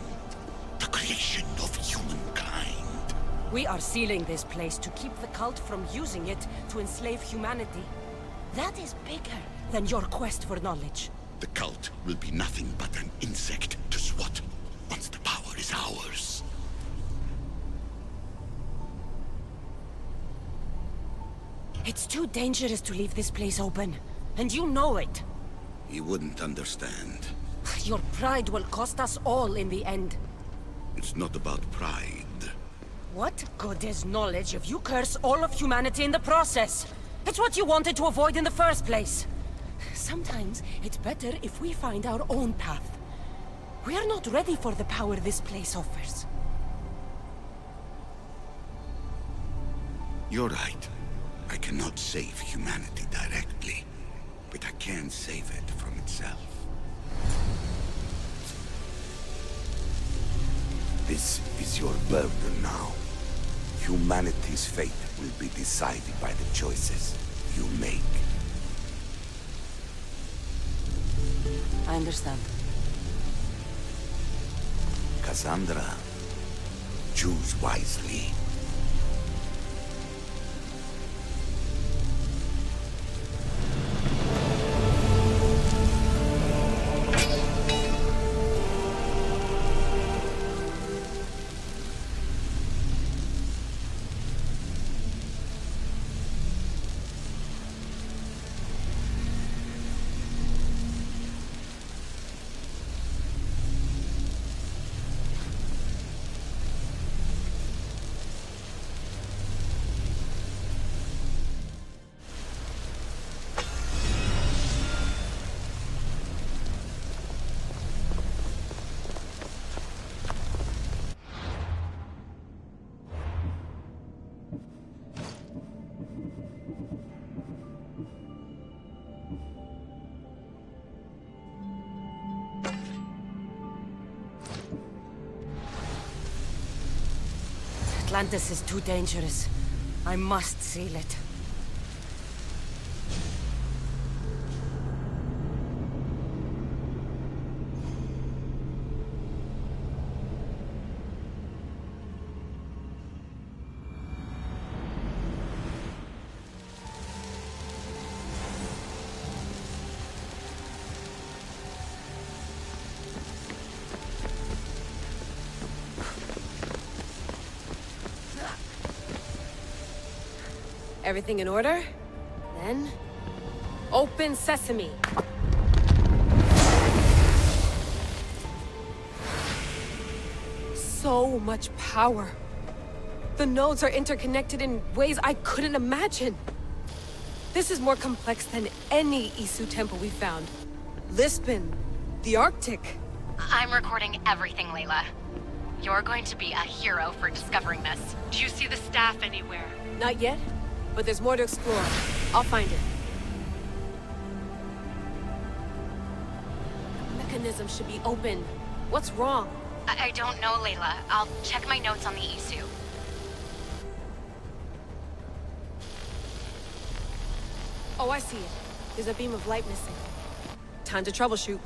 The creation of humankind. We are sealing this place to keep the cult from using it to enslave humanity. That is bigger than your quest for knowledge. The cult will be nothing but an insect to swat once the power is ours. It's too dangerous to leave this place open, and you know it. He wouldn't understand. Your pride will cost us all in the end. It's not about pride. What good is knowledge if you curse all of humanity in the process? It's what you wanted to avoid in the first place. Sometimes it's better if we find our own path. We are not ready for the power this place offers. You're right. I cannot save humanity directly, but I can save it from itself. This is your burden now. Humanity's fate will be decided by the choices you make. I understand. Cassandra, choose wisely. Atlantis is too dangerous. I must seal it. Everything in order? Then... open sesame! So much power. The nodes are interconnected in ways I couldn't imagine. This is more complex than any Isu temple we found. Lisbon, the Arctic. I'm recording everything, Layla. You're going to be a hero for discovering this. Do you see the staff anywhere? Not yet, but there's more to explore. I'll find it. The mechanism should be open. What's wrong? I don't know, Layla. I'll check my notes on the Isu. Oh, I see it. There's a beam of light missing. Time to troubleshoot.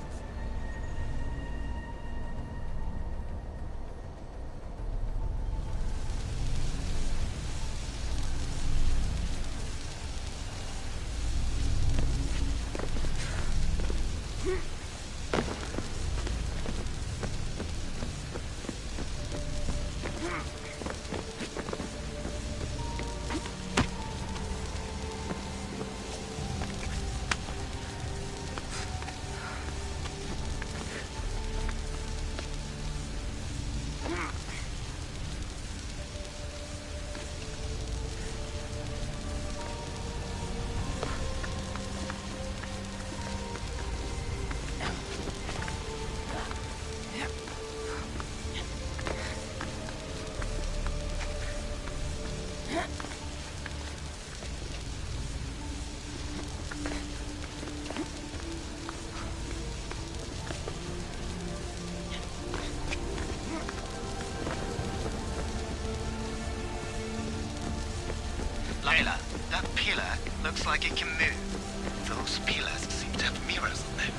looks like it can move. Those pillars seem to have mirrors on them.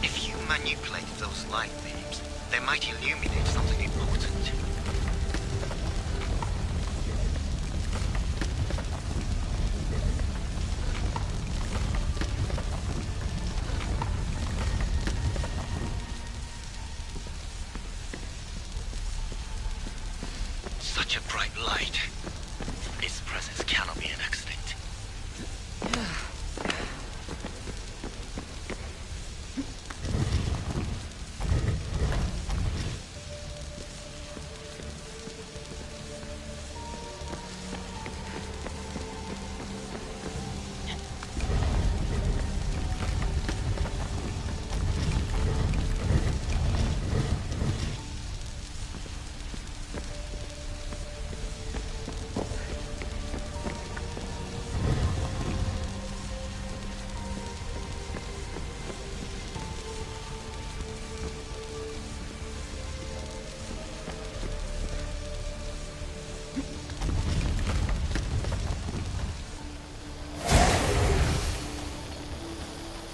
If you manipulate those light beams, they might illuminate something important. Such a bright light. Its presence cannot be an accident.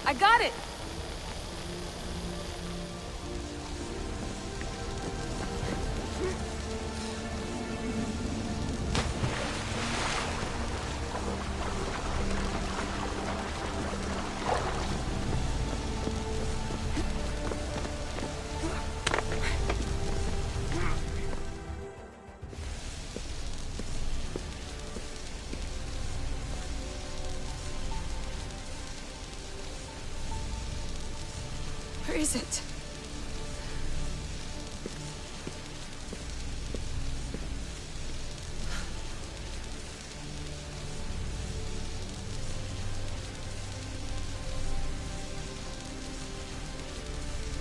I got it! Where is it?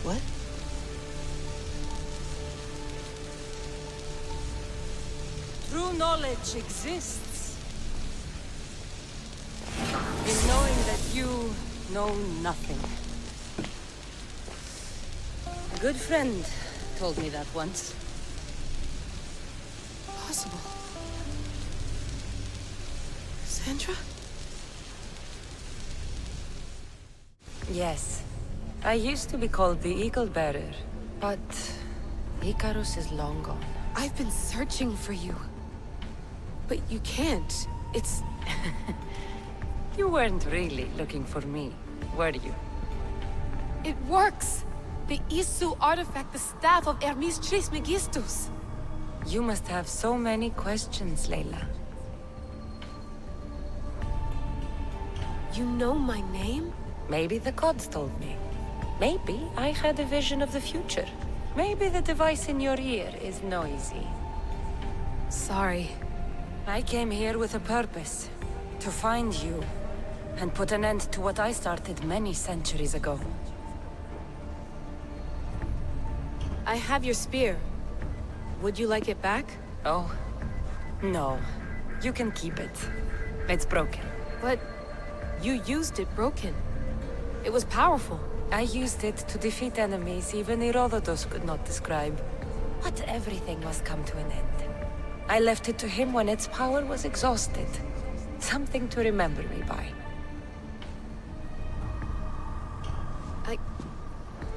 What? True knowledge exists in knowing that you know nothing. A good friend told me that once. Possible. Sandra? Yes. I used to be called the Eagle Bearer, but Icarus is long gone. I've been searching for you. But you can't. It's... You weren't really looking for me, were you? It works! The Isu artifact, the staff of Hermes Trismegistus. You must have so many questions, Layla. You know my name? Maybe the gods told me. Maybe I had a vision of the future. Maybe the device in your ear is noisy. Sorry. I came here with a purpose. To find you. And put an end to what I started many centuries ago. I have your spear. Would you like it back? Oh, no. You can keep it. It's broken. But you used it broken. It was powerful. I used it to defeat enemies even Herodotus could not describe. But everything must come to an end. I left it to him when its power was exhausted. Something to remember me by.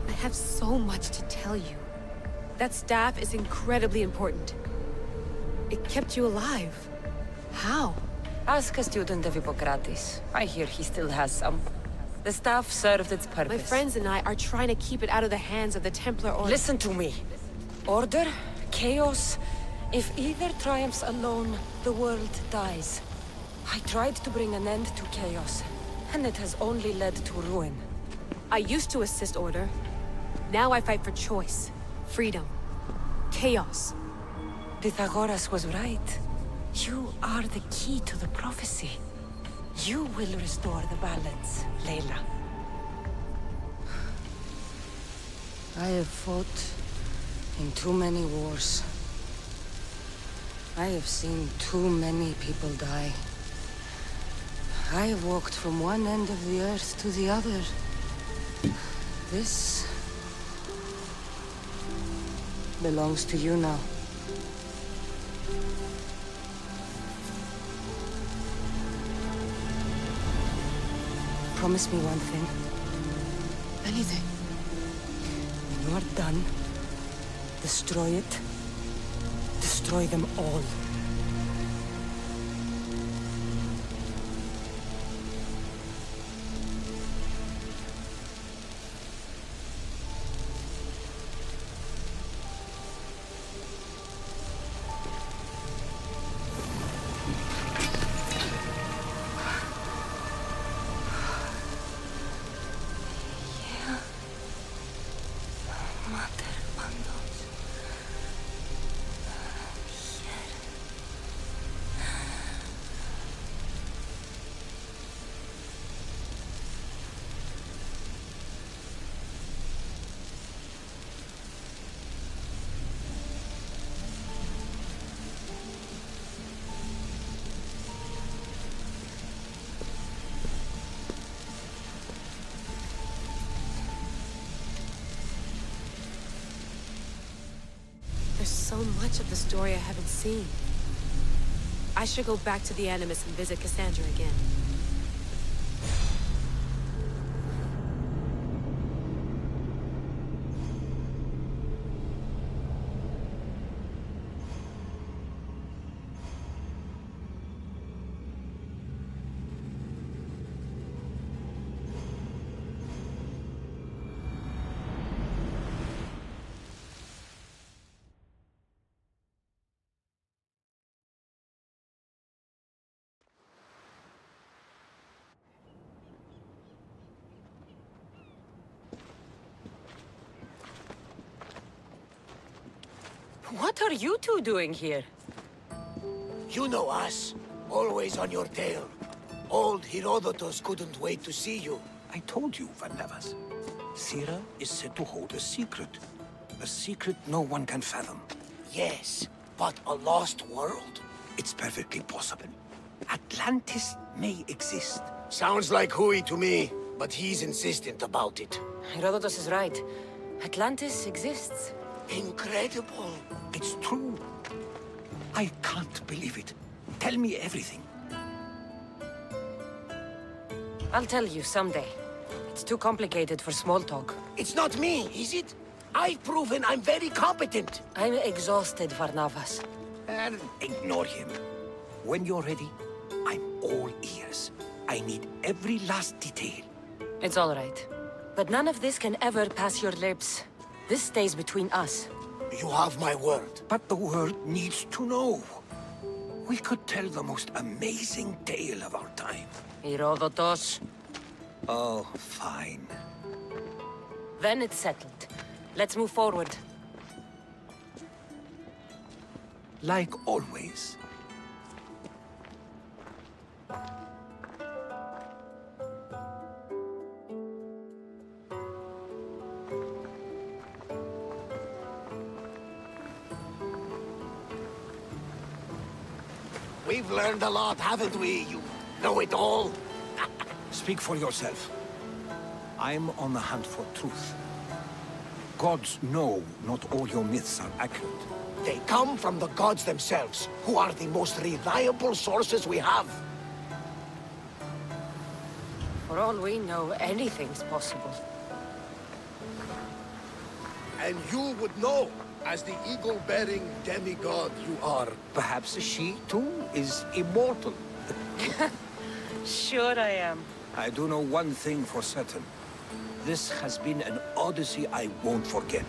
I have so much to tell you. That staff is incredibly important. It kept you alive. How? Ask a student of Hippocrates. I hear he still has some. The staff served its purpose. My friends and I are trying to keep it out of the hands of the Templar Order. Listen to me. Order, chaos. If either triumphs alone, the world dies. I tried to bring an end to chaos, and it has only led to ruin. I used to assist Order. Now I fight for choice, freedom, chaos. Pythagoras was right. You are the key to the prophecy. You will restore the balance, Layla. I have fought in too many wars. I have seen too many people die. I have walked from one end of the earth to the other. This belongs to you now. promise me one thing? Anything. When you are done, destroy it. Destroy them all. There's so much of the story I haven't seen. I should go back to the Animus and visit Cassandra again. What are you two doing here? You know us. Always on your tail. Old Herodotus couldn't wait to see you. I told you, Van Nevers. Sira is said to hold a secret. A secret no one can fathom. Yes, but a lost world? It's perfectly possible. Atlantis may exist. Sounds like Hui to me, but he's insistent about it. Herodotus is right. Atlantis exists. Incredible. It's true. I can't believe it. Tell me everything. I'll tell you someday. It's too complicated for small talk. It's not me, is it? I've proven I'm very competent. I'm exhausted, Varnavas. And ignore him. When you're ready, I'm all ears. I need every last detail. It's all right. But none of this can ever pass your lips. This stays between us. You have my word. But the world needs to know. We could tell the most amazing tale of our time. Herodotus. Oh, fine. Then it's settled. Let's move forward. Like always. We've learned a lot, haven't we? You know it all. Speak for yourself. I'm on the hunt for truth. Gods know not all your myths are accurate. They come from the gods themselves, who are the most reliable sources we have. For all we know, anything's possible. And you would know, as the eagle-bearing demigod you are. Perhaps she, too, is immortal. Sure I am. I do know one thing for certain. This has been an Odyssey I won't forget.